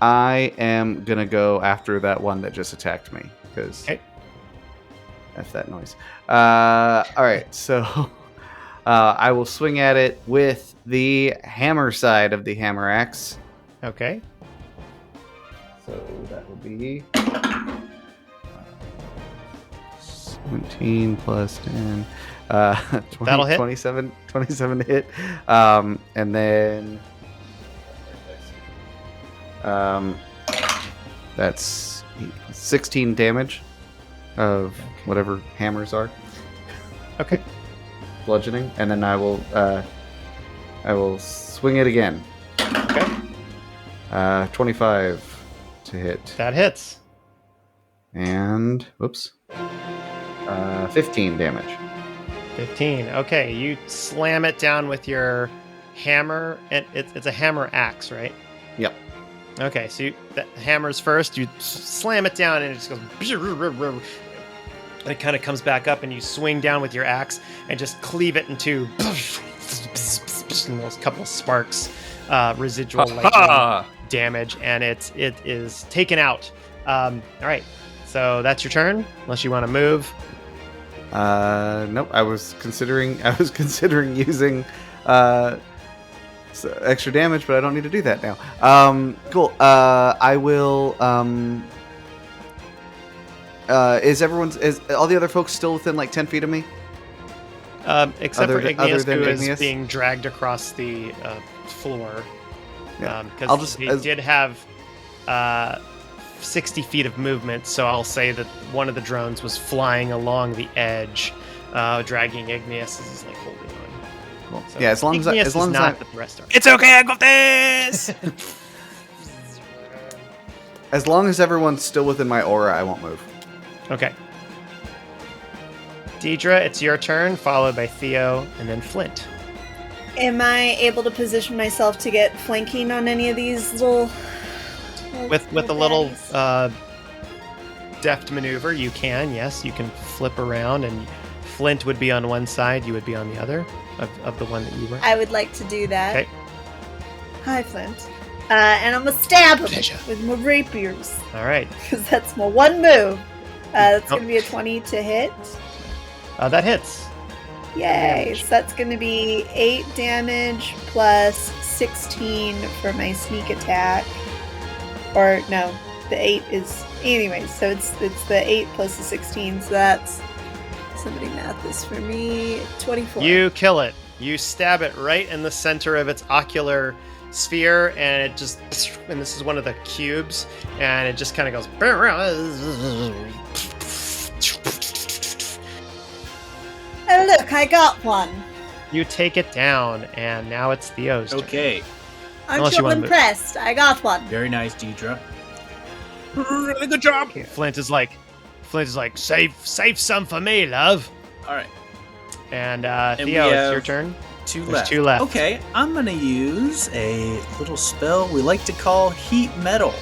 I am gonna go after that one that just attacked me because F that noise. All right, so I will swing at it with the hammer side of the hammer axe. Okay. So that will be 17 plus 10. 20, That'll hit. 27 to hit. And then that's 16 damage of whatever hammers are. Okay. Bludgeoning, and then I will swing it again. Okay. 25 to hit. That hits. And 15 damage. 15. Okay, you slam it down with your hammer, and it's a hammer axe, right? Yep. Okay, so the hammer's first. You slam it down, and it just goes. And it kind of comes back up, and you swing down with your axe and just cleave it into. And those couple of sparks, residual lightning damage, and it is taken out. All right, so that's your turn. Unless you want to move. Nope. I was considering using extra damage, but I don't need to do that now. Cool. I will. Is all the other folks still within like 10 feet of me? Except for Igneous, who is being dragged across the floor. Yeah. Because he did have 60 feet of movement, so I'll say that one of the drones was flying along the edge, dragging Igneous as he's like holding on. Cool. So yeah, as long Igneous as the rest are. It's okay, I got this! As long as everyone's still within my aura, I won't move. Okay. Diedre, it's your turn, followed by Theo, and then Flint. Am I able to position myself to get flanking on any of these little with a little deft maneuver, you can. Yes, you can flip around, and Flint would be on one side, you would be on the other of the one that you were. I would like to do that. Okay. Hi, Flint. And I'm gonna stab him with my rapiers. All right. Because that's my one move. That's gonna be a 20 to hit. That hits. Yay! So that's gonna be 8 damage plus 16 for my sneak attack. Or no, the 8 is anyway. So it's the 8 plus the 16. So that's, somebody math this for me. 24. You kill it. You stab it right in the center of its ocular sphere, and it just, and this is one of the cubes, and it just kind of goes. Oh look, I got one. You take it down, and now it's Theo's turn. Okay. Aren't you impressed? I got one. Very nice, Diedre. Really good job. Flint is like, save some for me, love. All right. And Theo, it's your turn. There's two left. Okay, I'm gonna use a little spell we like to call Heat Metal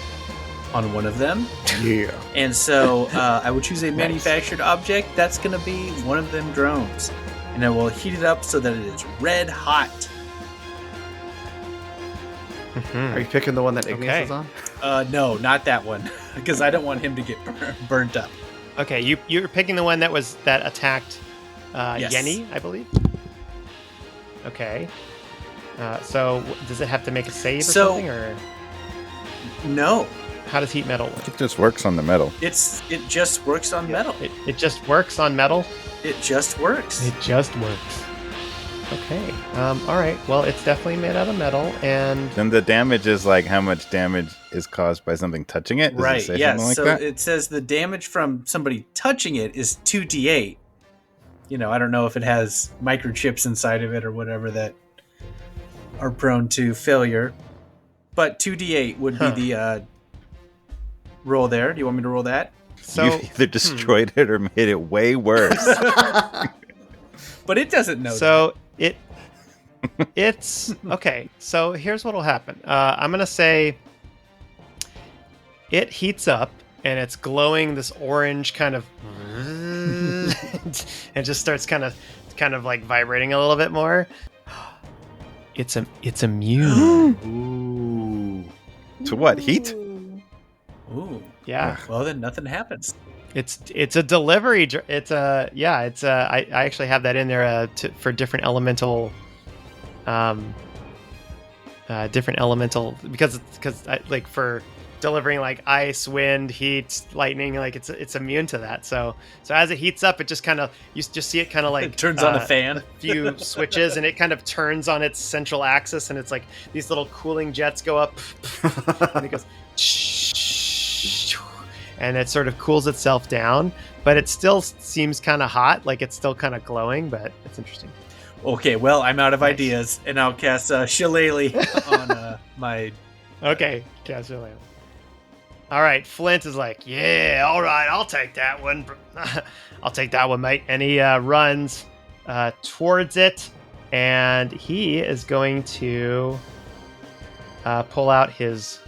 on one of them. Yeah. And so I would choose a manufactured object. That's gonna be one of them drones, and I will heat it up so that it is red hot. Are you picking the one that Igneous is on? No, not that one, because I don't want him to get burnt up. Okay, you're picking the one that attacked Yes. Yenni, I believe. Okay. So does it have to make a save or something, or? No. How does heat metal work? It just works on the metal. It just works on metal. It just works on metal? It just works. It just works. Okay. All right. Well, it's definitely made out of metal, and then the damage is like how much damage is caused by something touching it. Does right. It say yes. Like so that? It says the damage from somebody touching it is 2d8. I don't know if it has microchips inside of it or whatever that are prone to failure, but 2d8 would be the roll there. Do you want me to roll that? So you either destroyed it or made it way worse. But it doesn't know. So it's okay. So here's what'll happen. I'm gonna say it heats up and it's glowing this orange kind of, and just starts kind of like vibrating a little bit more. It's immune. Ooh. To what? Heat? Ooh. Yeah. Well, then nothing happens. It's a delivery. I actually have that in there for different elemental, because like for delivering like ice, wind, heat, lightning, like it's immune to that. So as it heats up, it just kind of you just see it kind of like it turns on a fan, a few switches, and it kind of turns on its central axis, and it's like these little cooling jets go up, and it goes. And it sort of cools itself down, but it still seems kind of hot, like it's still kind of glowing, but it's interesting. Okay, well, I'm out of ideas, and I'll cast Shillelagh on my... Okay, cast Shillelagh. All right, Flint is like, yeah, all right, I'll take that one. I'll take that one, mate. And he runs towards it, and he is going to pull out his...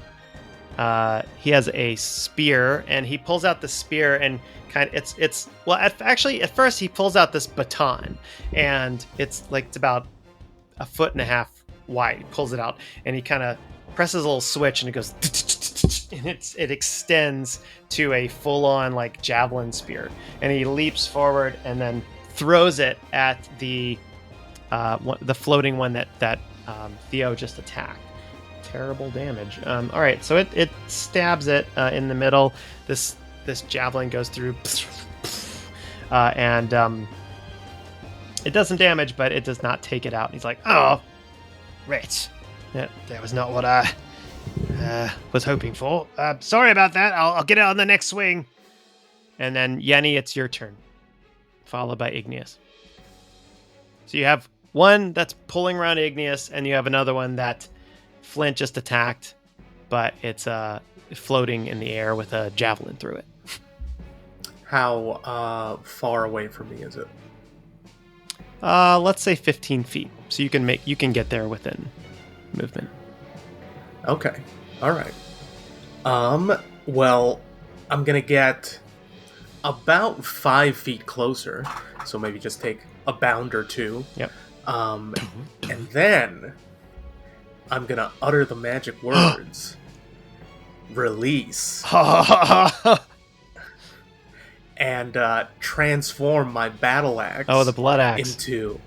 he has a spear, and he pulls out the spear, and at first he pulls out this baton, and it's about 1.5 feet wide. He pulls it out, and he kind of presses a little switch, and it goes, and it extends to a full-on like javelin spear, and he leaps forward and then throws it at the floating one that Theo just attacked. Terrible damage. All right, so it stabs it in the middle. This javelin goes through, and it doesn't damage, but it does not take it out. And he's like, "Oh, right, that was not what I was hoping for. Sorry about that. I'll get it on the next swing." And then Yenni, it's your turn, followed by Igneous. So you have one that's pulling around Igneous, and you have another one that Flint just attacked, but it's floating in the air with a javelin through it. How far away from me is it? Let's say 15 feet. So you can get there within movement. Okay. All right. Well, I'm gonna get about 5 feet closer. So maybe just take a bound or two. Yep. And then I'm gonna utter the magic words. Release. And transform my battle axe. Oh, the blood axe. Into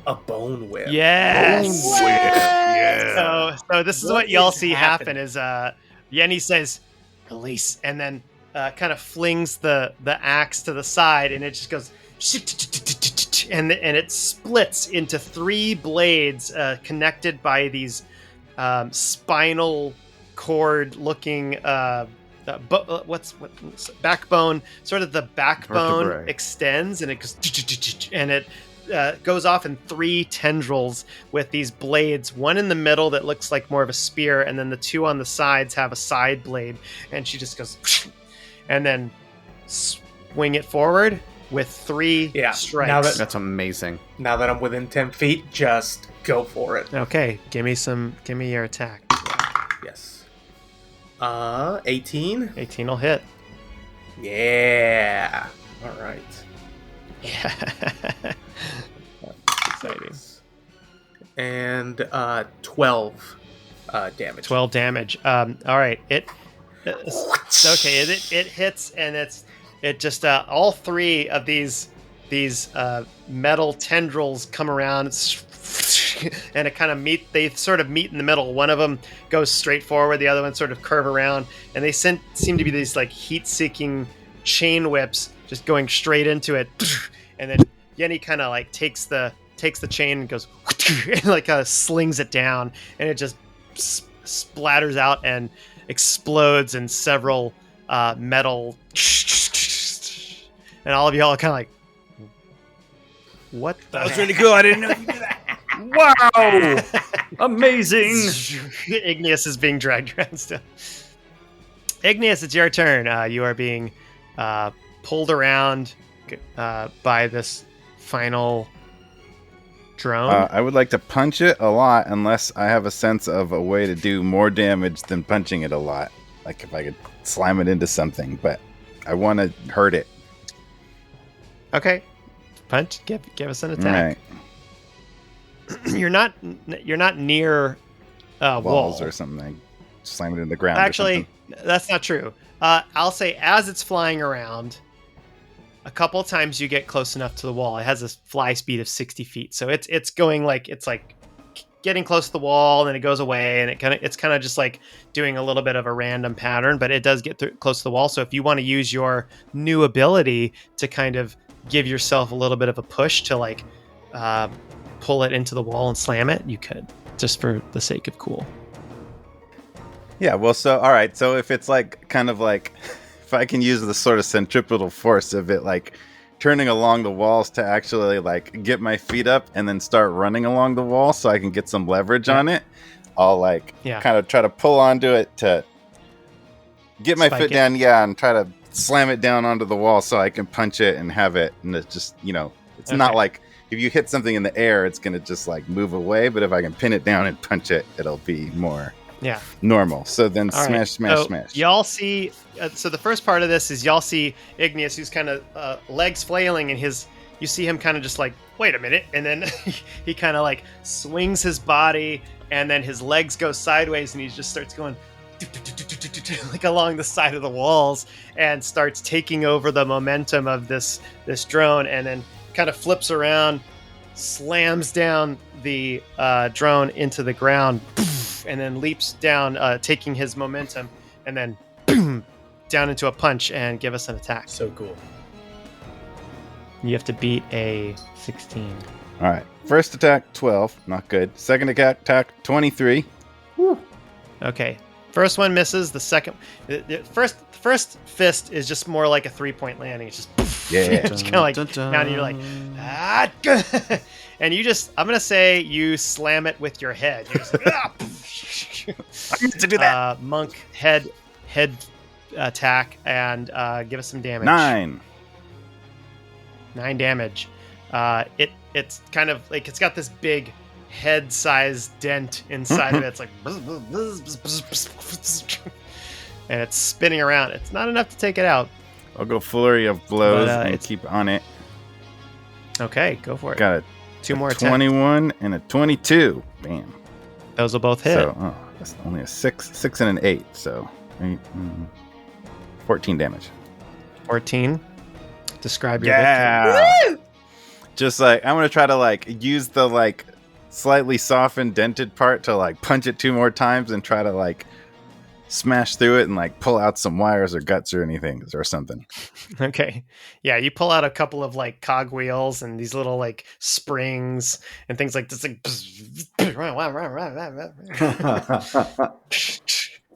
a bone whip. Yes. Bone whip. Yeah. So this is what y'all see happen is Yenni says release, and then kind of flings the axe to the side, and it just goes and it splits into 3 blades connected by these spinal cord looking backbone. Sort of the backbone Vertebrae. extends, and it goes and it goes off in 3 tendrils with these blades, one in the middle that looks like more of a spear, and then the 2 on the sides have a side blade, and she just goes and then swing it forward with 3 strikes. That's amazing. Now that I'm within 10 feet, just go for it. Okay, give me your attack. Yes. 18. 18 will hit. Yeah. All right. Yeah. That's exciting. And 12 damage. 12 damage. All right. It hits, and it just all 3 of these metal tendrils come around and it kind of they sort of meet in the middle. One of them goes straight forward, the other one sort of curve around, and they seem to be these like heat-seeking chain whips just going straight into it. And then Yenni kind of like takes the chain and goes and like slings it down, and it just splatters out and explodes in several metal, and all of y'all are kind of like, what the That was really cool. I didn't know you did that. Wow! Amazing! Igneous is being dragged around still. Igneous, it's your turn. You are being pulled around by this final drone. I would like to punch it a lot unless I have a sense of a way to do more damage than punching it a lot. Like if I could slam it into something, but I want to hurt it. Okay. Punch. Give us an attack. Right. You're not near walls or something. Slam it in the ground. Actually, that's not true. I'll say as it's flying around, a couple of times you get close enough to the wall. It has a fly speed of 60 feet, so it's going like it's like getting close to the wall, and then it goes away, and it's kind of just like doing a little bit of a random pattern, but it does get close to the wall. So if you want to use your new ability to kind of give yourself a little bit of a push to like pull it into the wall and slam it, you could, just for the sake of cool. Yeah, well, so all right, so if it's like kind of like if I can use the sort of centripetal force of it like turning along the walls to actually like get my feet up and then start running along the wall so I can get some leverage on it, I'll like kind of try to pull onto it to get my foot down, and try to slam it down onto the wall so I can punch it and have it, and it's just, it's not like if you hit something in the air, it's going to just like move away, but if I can pin it down and punch it, it'll be more normal. So then smash. Y'all see, so the first part of this is y'all see Igneous, who's kind of legs flailing, and you see him kind of just like, wait a minute, and then he kind of like swings his body, and then his legs go sideways, and he just starts going like along the side of the walls and starts taking over the momentum of this drone, and then kind of flips around, slams down the drone into the ground, and then leaps down, taking his momentum, and then boom, down into a punch, and give us an attack. So cool. You have to beat a 16. All right. First attack, 12. Not good. Second attack, 23. Woo. Okay. First one misses. The second, the first fist is just more like a 3-point landing. It's just poof, just kind of like down, and you're like, and you just, I'm gonna say you slam it with your head. You're just like, I meant to do that. Monk head attack, and give us some damage. 9 damage. It's kind of like it's got this big head-sized dent inside of it. It's like and it's spinning around. It's not enough to take it out. I'll go flurry of blows and keep on it. Okay, go for it. Got it. 2 more attacks. 21 and a 22. Bam. Those will both hit. So, that's only a 6 and an 8. So 14 damage. 14. Describe your victory. Woo! Just like I'm gonna try to like use the like slightly softened dented part to like punch it 2 more times and try to like smash through it and like pull out some wires or guts or anything or something. Okay. Yeah, you pull out a couple of like cogwheels and these little like springs and things like this, like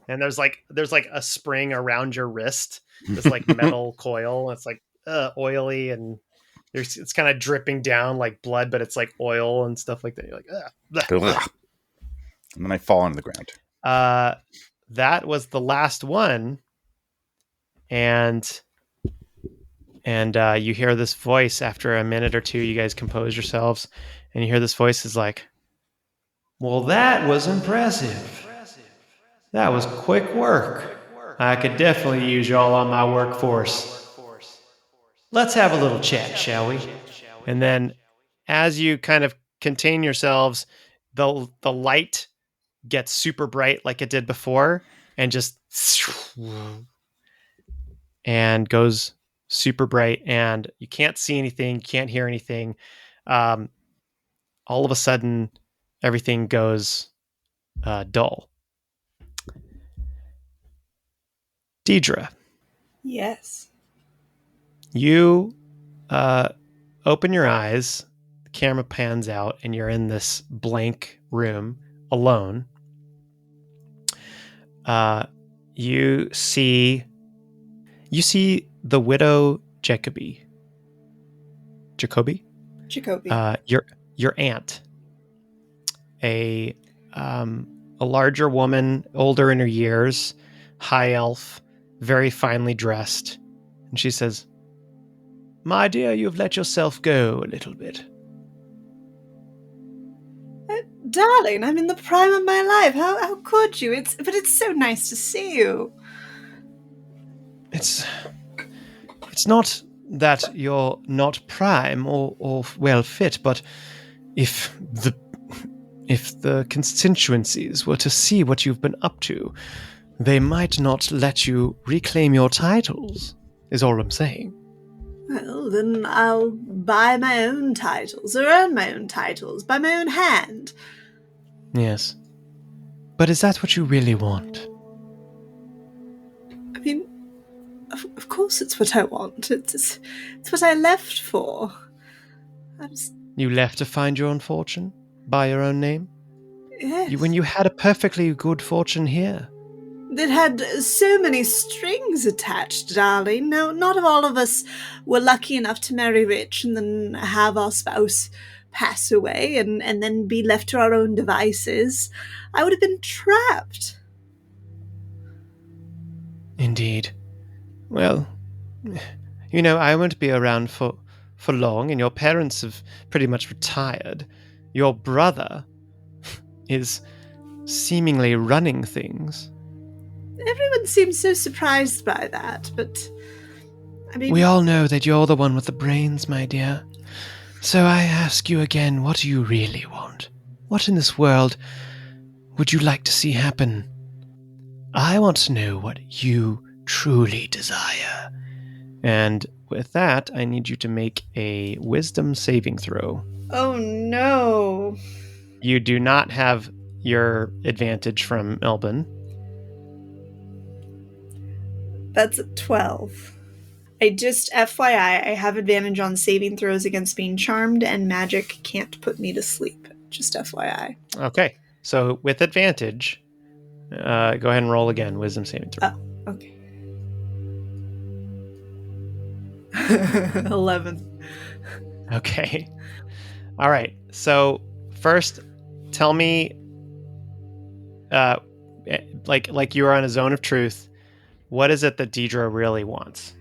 and there's like a spring around your wrist, this like metal coil. It's like oily, and it's kind of dripping down like blood, but it's like oil and stuff like that. You're like, ugh. And then I fall on the ground. That was the last one, and you hear this voice after a minute or two. You guys compose yourselves, and you hear this voice is like, "Well, that was impressive. That was quick work. I could definitely use y'all on my workforce. Let's have a little chat, shall we?" And then, as you kind of contain yourselves, the light gets super bright like it did before, and just goes super bright, and you can't see anything, can't hear anything. All of a sudden, everything goes dull. Diedre. Yes. You open your eyes, the camera pans out, and you're in this blank room alone. You see the widow Jacoby. Your aunt, a larger woman, older in her years, high elf, very finely dressed, and she says, "My dear, you've let yourself go a little bit." Darling, I'm in the prime of my life. How could you? But it's so nice to see you. It's not that you're not prime or well fit, but if the constituencies were to see what you've been up to, they might not let you reclaim your titles, is all I'm saying. Well, then I'll buy my own titles, or earn my own titles, by my own hand. Yes. But is that what you really want? I mean, of course it's what I want. It's what I left for. You left to find your own fortune? By your own name? Yes. When you had a perfectly good fortune here. That had so many strings attached, darling. Now, not all of us were lucky enough to marry rich and then have our spouse pass away and then be left to our own devices. I would have been trapped. Indeed. Well, I won't be around for long, and your parents have pretty much retired. Your brother is seemingly running things. Everyone seems so surprised by that, but I mean... We all know that you're the one with the brains, my dear. So I ask you again, what do you really want? What in this world would you like to see happen? I want to know what you truly desire. And with that, I need you to make a wisdom saving throw. Oh no. You do not have your advantage from Melbin. That's a 12. I just, FYI, I have advantage on saving throws against being charmed, and magic can't put me to sleep. Just FYI. Okay. So with advantage, go ahead and roll again. Wisdom saving throw. Oh, okay. 11. Okay. All right. So first, tell me, like you are on a zone of truth. What is it that Diedre really wants?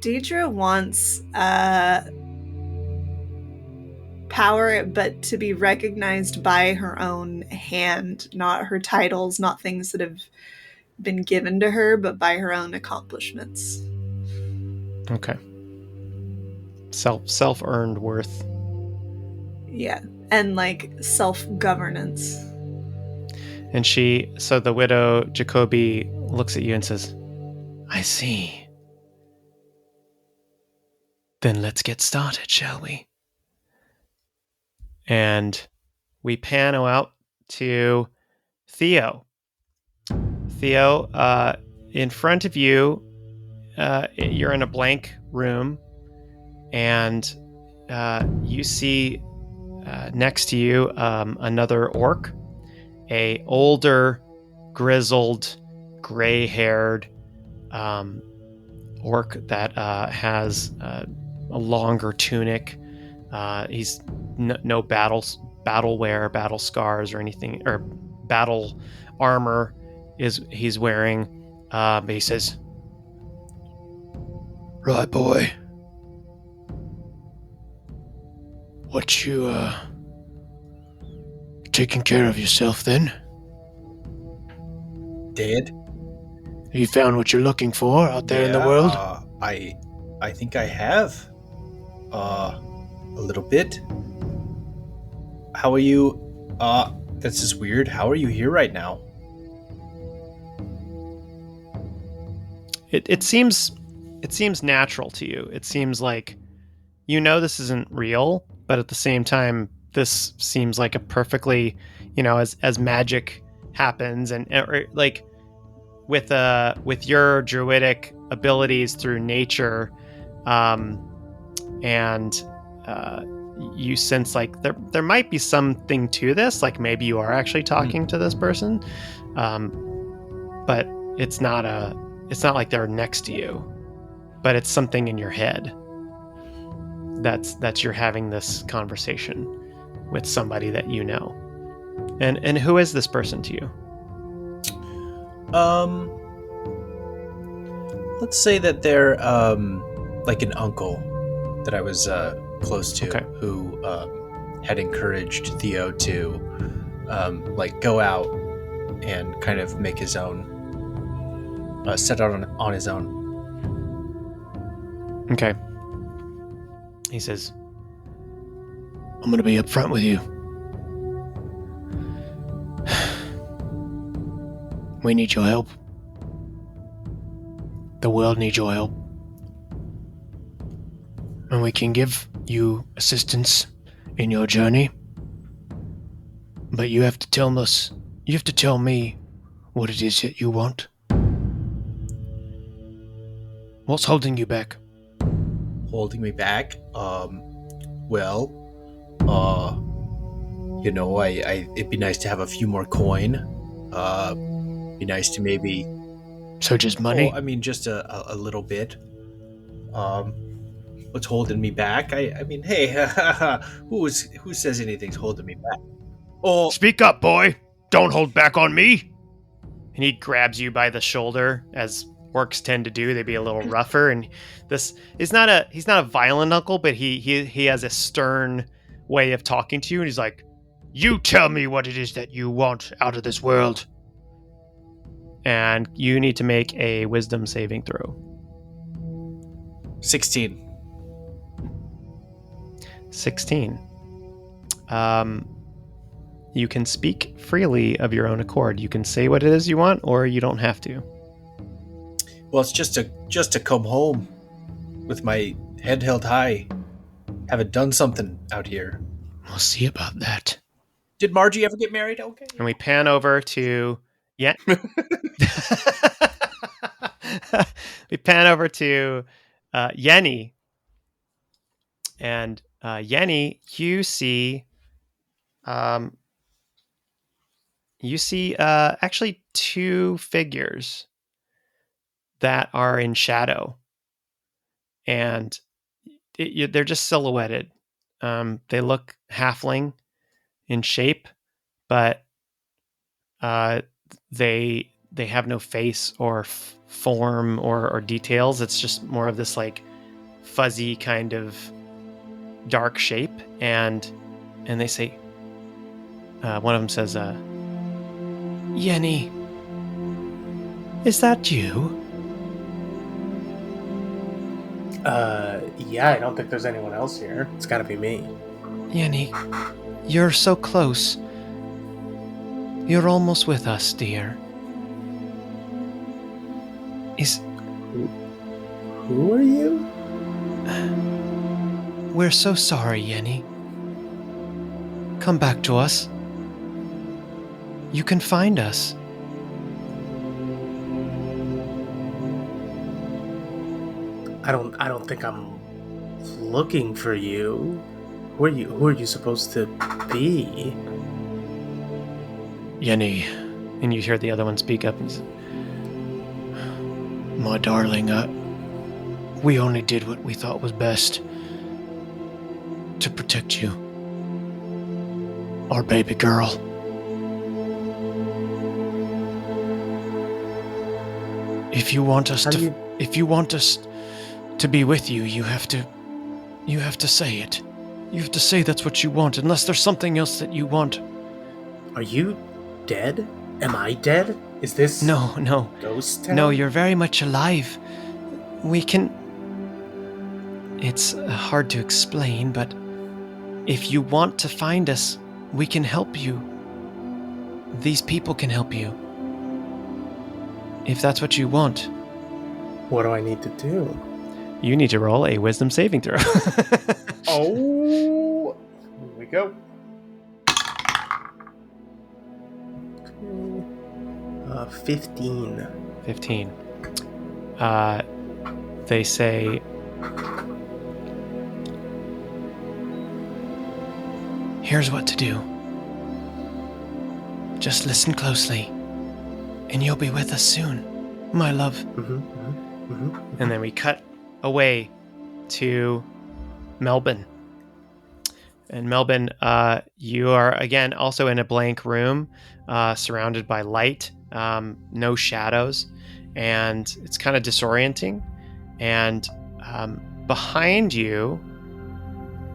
Diedre wants power, but to be recognized by her own hand, not her titles, not things that have been given to her, but by her own accomplishments. Okay. Self-earned worth. Yeah, and like self-governance. And so the widow Jacoby looks at you and says, I see. Then let's get started, shall we? And we pan out to Theo. Theo, in front of you, you're in a blank room, and you see next to you another orc, a older, grizzled, gray-haired orc that has a longer tunic. He's no battle wear, battle scars, or anything, or battle armor he's wearing. But he says, "Right, boy. What you taking care of yourself then? Dead? You found what you're looking for out there in the world?" I think I have. A little bit. How are you? That's just weird. How are you here right now? It seems natural to you. It seems like this isn't real, but at the same time, this seems like a perfectly, as magic happens and like with your druidic abilities through nature, and you sense like there might be something to this, like maybe you are actually talking to this person, but it's not like they're next to you, but it's something in your head that's you're having this conversation with somebody that you know. And who is this person to you? Let's say that they're like an uncle that I was close to, okay, who had encouraged Theo to like go out and kind of make his own, set out on his own. Okay. He says, I'm going to be upfront with you. We need your help. The world needs your help. And we can give you assistance in your journey. But you have to tell me what it is that you want. What's holding you back? Holding me back? It'd be nice to have a few more coin. Be nice to maybe... So just money? Just a little bit. What's holding me back? I mean, hey, who says anything's holding me back? Oh, speak up, boy! Don't hold back on me! And he grabs you by the shoulder, as orcs tend to do. They'd be a little rougher, and this is he's not a violent uncle, but he has a stern way of talking to you, and he's like, you tell me what it is that you want out of this world. And you need to make a wisdom saving throw. 16. 16. You can speak freely of your own accord. You can say what it is you want, or you don't have to. Well, it's just to come home with my head held high. Haven't done something out here. We'll see about that. Did Margie ever get married? Okay. And we pan over to We pan over to Yenni. And Yenni, you see actually two figures that are in shadow, and they're just silhouetted. They look halfling in shape, but they have no face or form or details. It's just more of this like fuzzy kind of dark shape, and they say, one of them says, Yenni, is that you? Yeah, I don't think there's anyone else here. It's gotta be me. Yenni, you're so close. You're almost with us, dear. Who are you? We're so sorry, Yenni. Come back to us. You can find us. I don't think I'm looking for you. Who are you supposed to be? Yenni. And you hear the other one speak up and say, my darling, we only did what we thought was best to protect you. Our baby girl. If you want us to be with you, you have to say it. You have to say that's what you want, unless there's something else that you want. Are you dead? Am I dead? Is this No. Ghost town? No, you're very much alive. It's hard to explain, but if you want to find us, we can help you. These people can help you. If that's what you want. What do I need to do? You need to roll a wisdom saving throw. Oh, here we go. 15. 15. They say, here's what to do. Just listen closely, and you'll be with us soon, my love. And then we cut away to Melbin. And Melbin, you are again also in a blank room, surrounded by light, no shadows, and it's kind of disorienting. And behind you,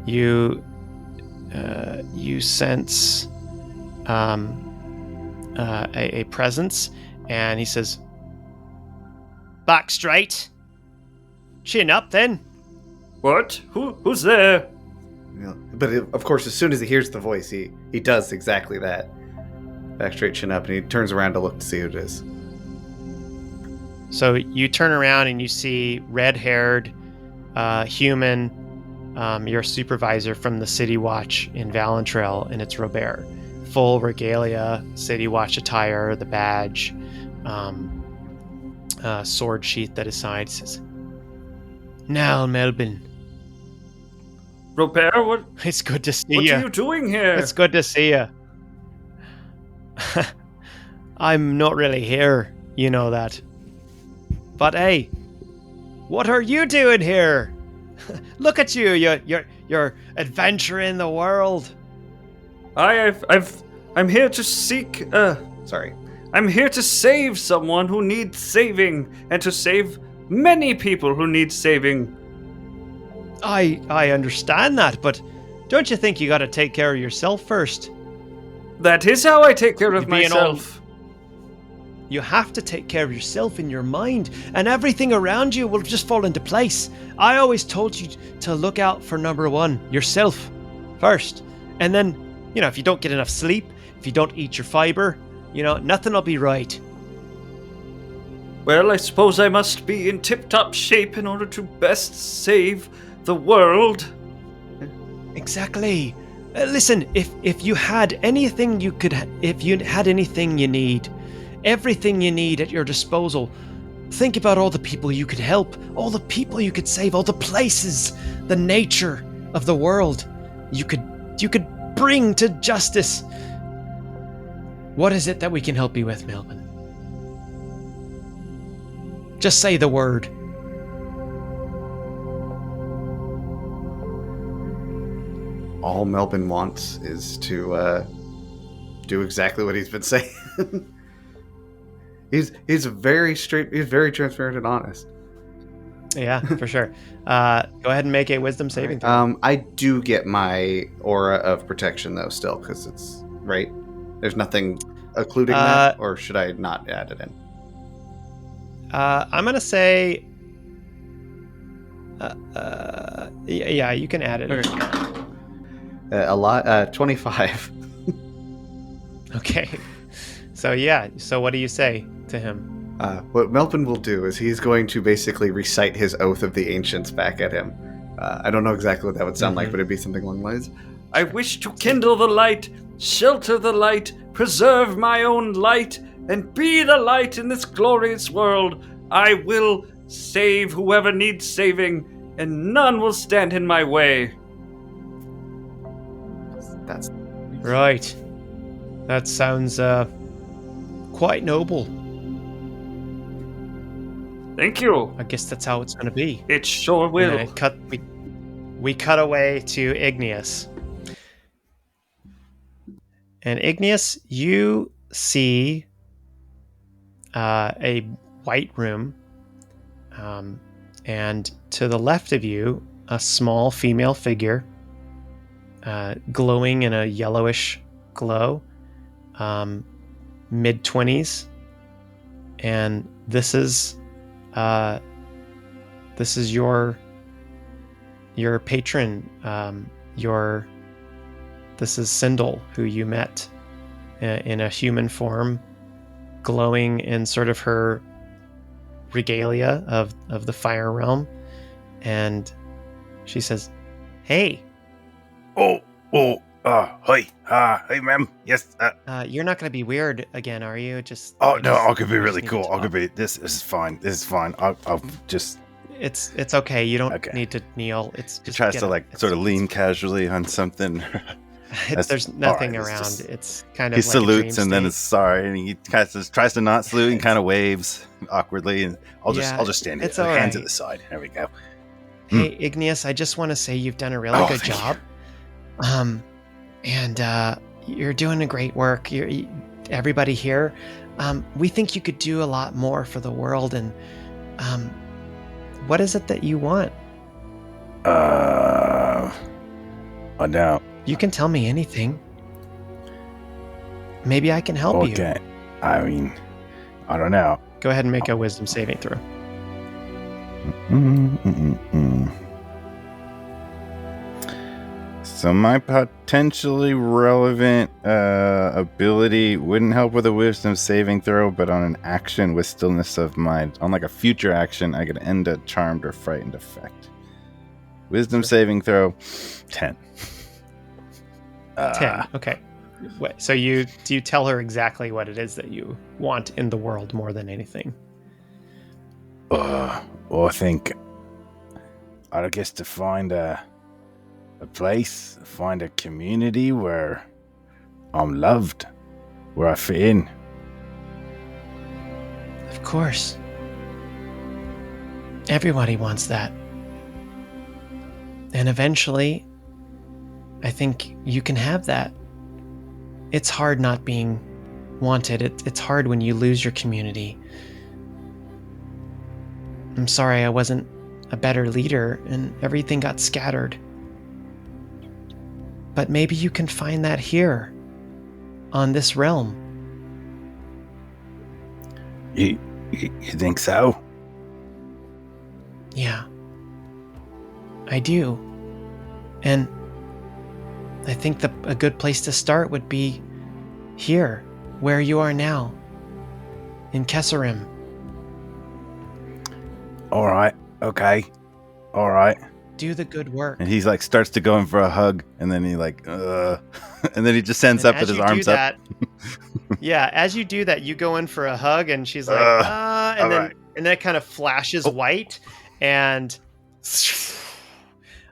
you sense a presence, and he says, "Back straight, chin up, then." What? Who's there? But of course, as soon as he hears the voice, he does exactly that. Back straight, chin up, and he turns around to look to see who it is. So you turn around and you see red-haired, human, your supervisor from the City Watch in Valentrail, and it's Robert. Full regalia, City Watch attire, the badge, sword sheath at his side. Says, "Now, Melbin." Robert, what? It's good to see you. What are you doing here? It's good to see you. I'm not really here, you know that. But hey, what are you doing here? Look at you, you're adventuring the world. I'm here to seek. I'm here to save someone who needs saving, and to save many people who need saving. I understand that, but don't you think you got to take care of yourself first? That is how I take care of myself. You have to take care of yourself in your mind, and everything around you will just fall into place. I always told you to look out for number one, yourself first. And then, if you don't get enough sleep, if you don't eat your fiber, nothing will be right. Well, I suppose I must be in tip-top shape in order to best save the world. Exactly. Listen, if you had anything if you had anything you need, everything you need at your disposal, think about all the people you could help, all the people you could save, all the places, the nature of the world you could bring to justice. What is it that we can help you with, Melbin? Just say the word. All Melbin wants is to do exactly what he's been saying. He's very straight. He's very transparent and honest. Yeah, for sure. Go ahead and make a wisdom saving throw. I do get my aura of protection though, still, because it's right. There's nothing occluding that, or should I not add it in? I'm gonna say, yeah, you can add it. Okay. A lot. 25. Okay. So what do you say to him? What Melbin will do is he's going to basically recite his oath of the ancients back at him. I don't know exactly what that would sound like, but it'd be something along the lines. I wish to kindle the light, shelter the light, preserve my own light, and be the light in this glorious world. I will save whoever needs saving, and none will stand in my way. That's right. That sounds quite noble. Thank you. I guess that's how it's going to be. It sure will. We cut away to Igneous. And Igneous, you see a white room, and to the left of you, a small female figure, glowing in a yellowish glow, mid-20s, and this is your patron. This is Sindel, who you met in a human form, glowing in sort of her regalia of the fire realm, and she says, "Hey." Oh, Hey, ma'am. Yes. You're not going to be weird again, are you? I could be really cool. I could be. This is fine. This is fine. I'll just. It's okay. You don't need to kneel. It's just. He tries to sort of lean casually on something. There's nothing around. It's kind of. He like salutes a and then it's sorry, and he tries to not salute and kind of waves awkwardly, and I'll just stand here. It's all right. Hands at the side. There we go. Hey, Igneous, I just want to say you've done a really good job. And you're doing a great work. Everybody here, we think you could do a lot more for the world. And what is it that you want? I don't. You can tell me anything. Maybe I can help you. Okay. I mean, I don't know. Go ahead and make a wisdom saving throw. So my potentially relevant ability wouldn't help with a wisdom saving throw, but on an action with stillness of mind, on like a future action, I could end a charmed or frightened effect. Wisdom saving throw, 10. 10. Okay. So do you tell her exactly what it is that you want in the world more than anything? Well, I think I guess to find a place, find a community where I'm loved, where I fit in. Of course. Everybody wants that. And eventually, I think you can have that. It's hard not being wanted. It's hard when you lose your community. I'm sorry I wasn't a better leader and everything got scattered. But maybe you can find that here, on this realm. You think so? Yeah. I do. And I think a good place to start would be here, where you are now, in Kesserim. All right. Okay. All right. Do the good work. And he's starts to go in for a hug, and then he and then he just ends up with his arms up. Yeah, as you do that, you go in for a hug, and she's like, and then and then it kind of flashes white, and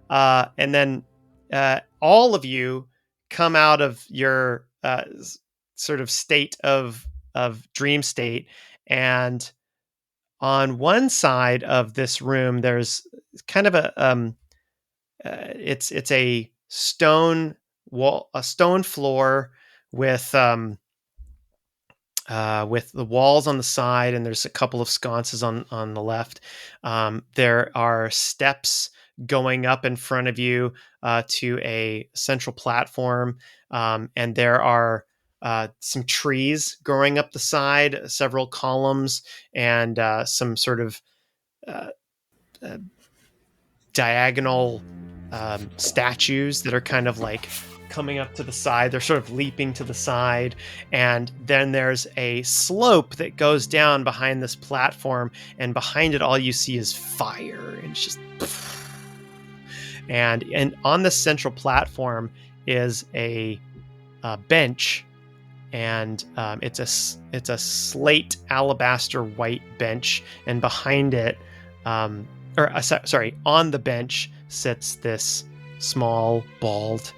then all of you come out of your sort of state of dream state, and on one side of this room, there's kind of a it's a stone wall, a stone floor with the walls on the side, and there's a couple of sconces on the left. There are steps going up in front of you to a central platform, and there are some trees growing up the side, several columns, and some sort of diagonal statues that are kind of like coming up to the side. They're sort of leaping to the side, and then there's a slope that goes down behind this platform, and behind it all you see is fire, and it's just and on the central platform is a bench, and it's a slate alabaster white bench, and behind it on the bench sits this small bald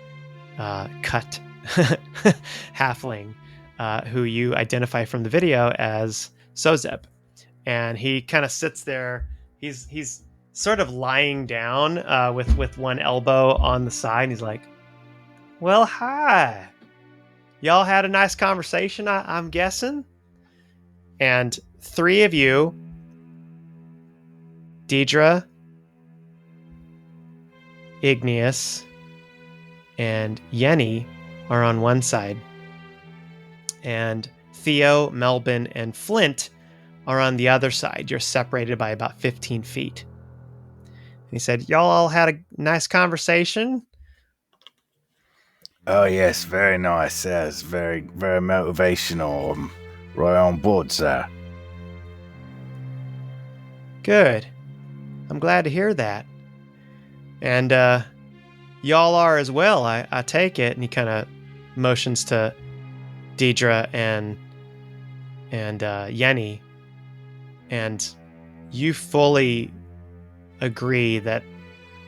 cut halfling who you identify from the video as Sozeb, and he kind of sits there. He's sort of lying down with one elbow on the side, and he's like, well, hi. Y'all had a nice conversation, I'm guessing? And three of you, Diedre, Igneous, and Yenni, are on one side. And Theo, Melbin, and Flint are on the other side. You're separated by about 15 feet. And he said, y'all all had a nice conversation? Oh, yes, very nice. Yes, very, very motivational. I'm right on board, sir. Good. I'm glad to hear that. And y'all are as well, I take it. And he kind of motions to Diedre and Yenni. And you fully agree that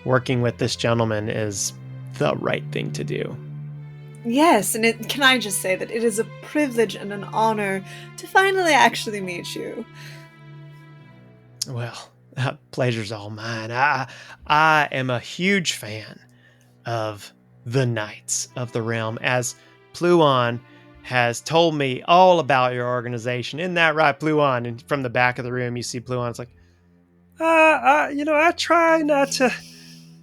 working with this gentleman is the right thing to do. Yes, and can I just say that it is a privilege and an honor to finally actually meet you. Well, pleasure's all mine. I am a huge fan of the Knights of the Realm, as Pluon has told me all about your organization. Isn't that right, Pluon? And from the back of the room, you see Pluon's like, I try not to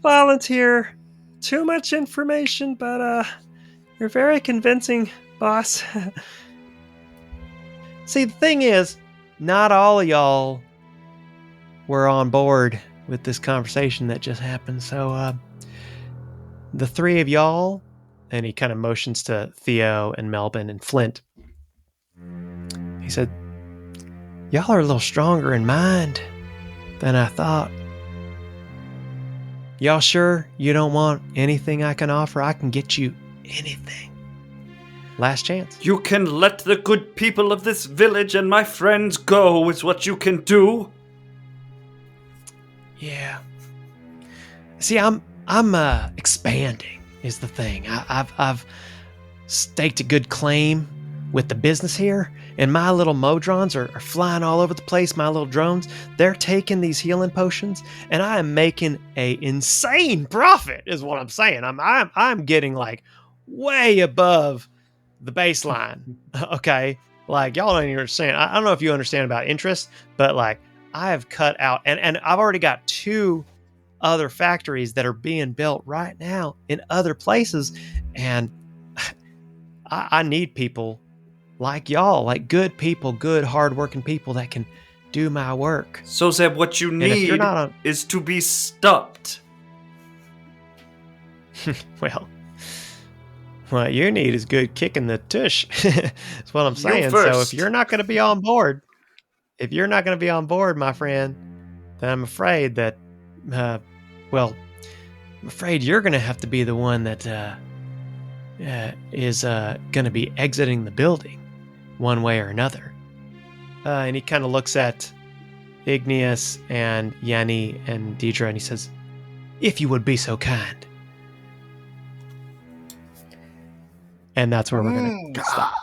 volunteer too much information, but you're very convincing, boss. See, the thing is, not all of y'all were on board with this conversation that just happened. So, the three of y'all, and he kind of motions to Theo and Melbin and Flint. He said, y'all are a little stronger in mind than I thought. Y'all sure you don't want anything I can offer? I can get you anything. Last chance. You can let the good people of this village and my friends go is what you can do. Yeah. See, I'm expanding is the thing. I've staked a good claim with the business here, and my little Modrons are flying all over the place. My little drones, they're taking these healing potions, and I am making a insane profit. Is what I'm saying. I'm getting like way above the baseline. Okay, like y'all don't even understand. I don't know if you understand about interest, but like I have cut out, and I've already got 2 other factories that are being built right now in other places, and I need people like y'all, like good people, good hardworking people that can do my work. So Zeb, what you need is to be stopped. Well, what you need is good kicking the tush. That's what I'm saying. So if you're not going to be on board, my friend, then I'm afraid that, I'm afraid you're going to have to be the one that is going to be exiting the building one way or another. And he kind of looks at Igneous and Yenni and Diedre, and he says, if you would be so kind. And that's where we're going to stop.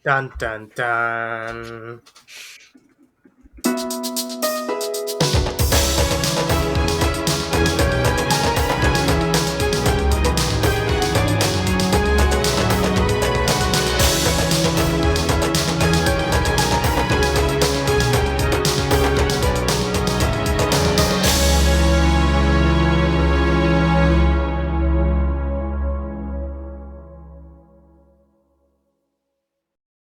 Dun, dun, dun.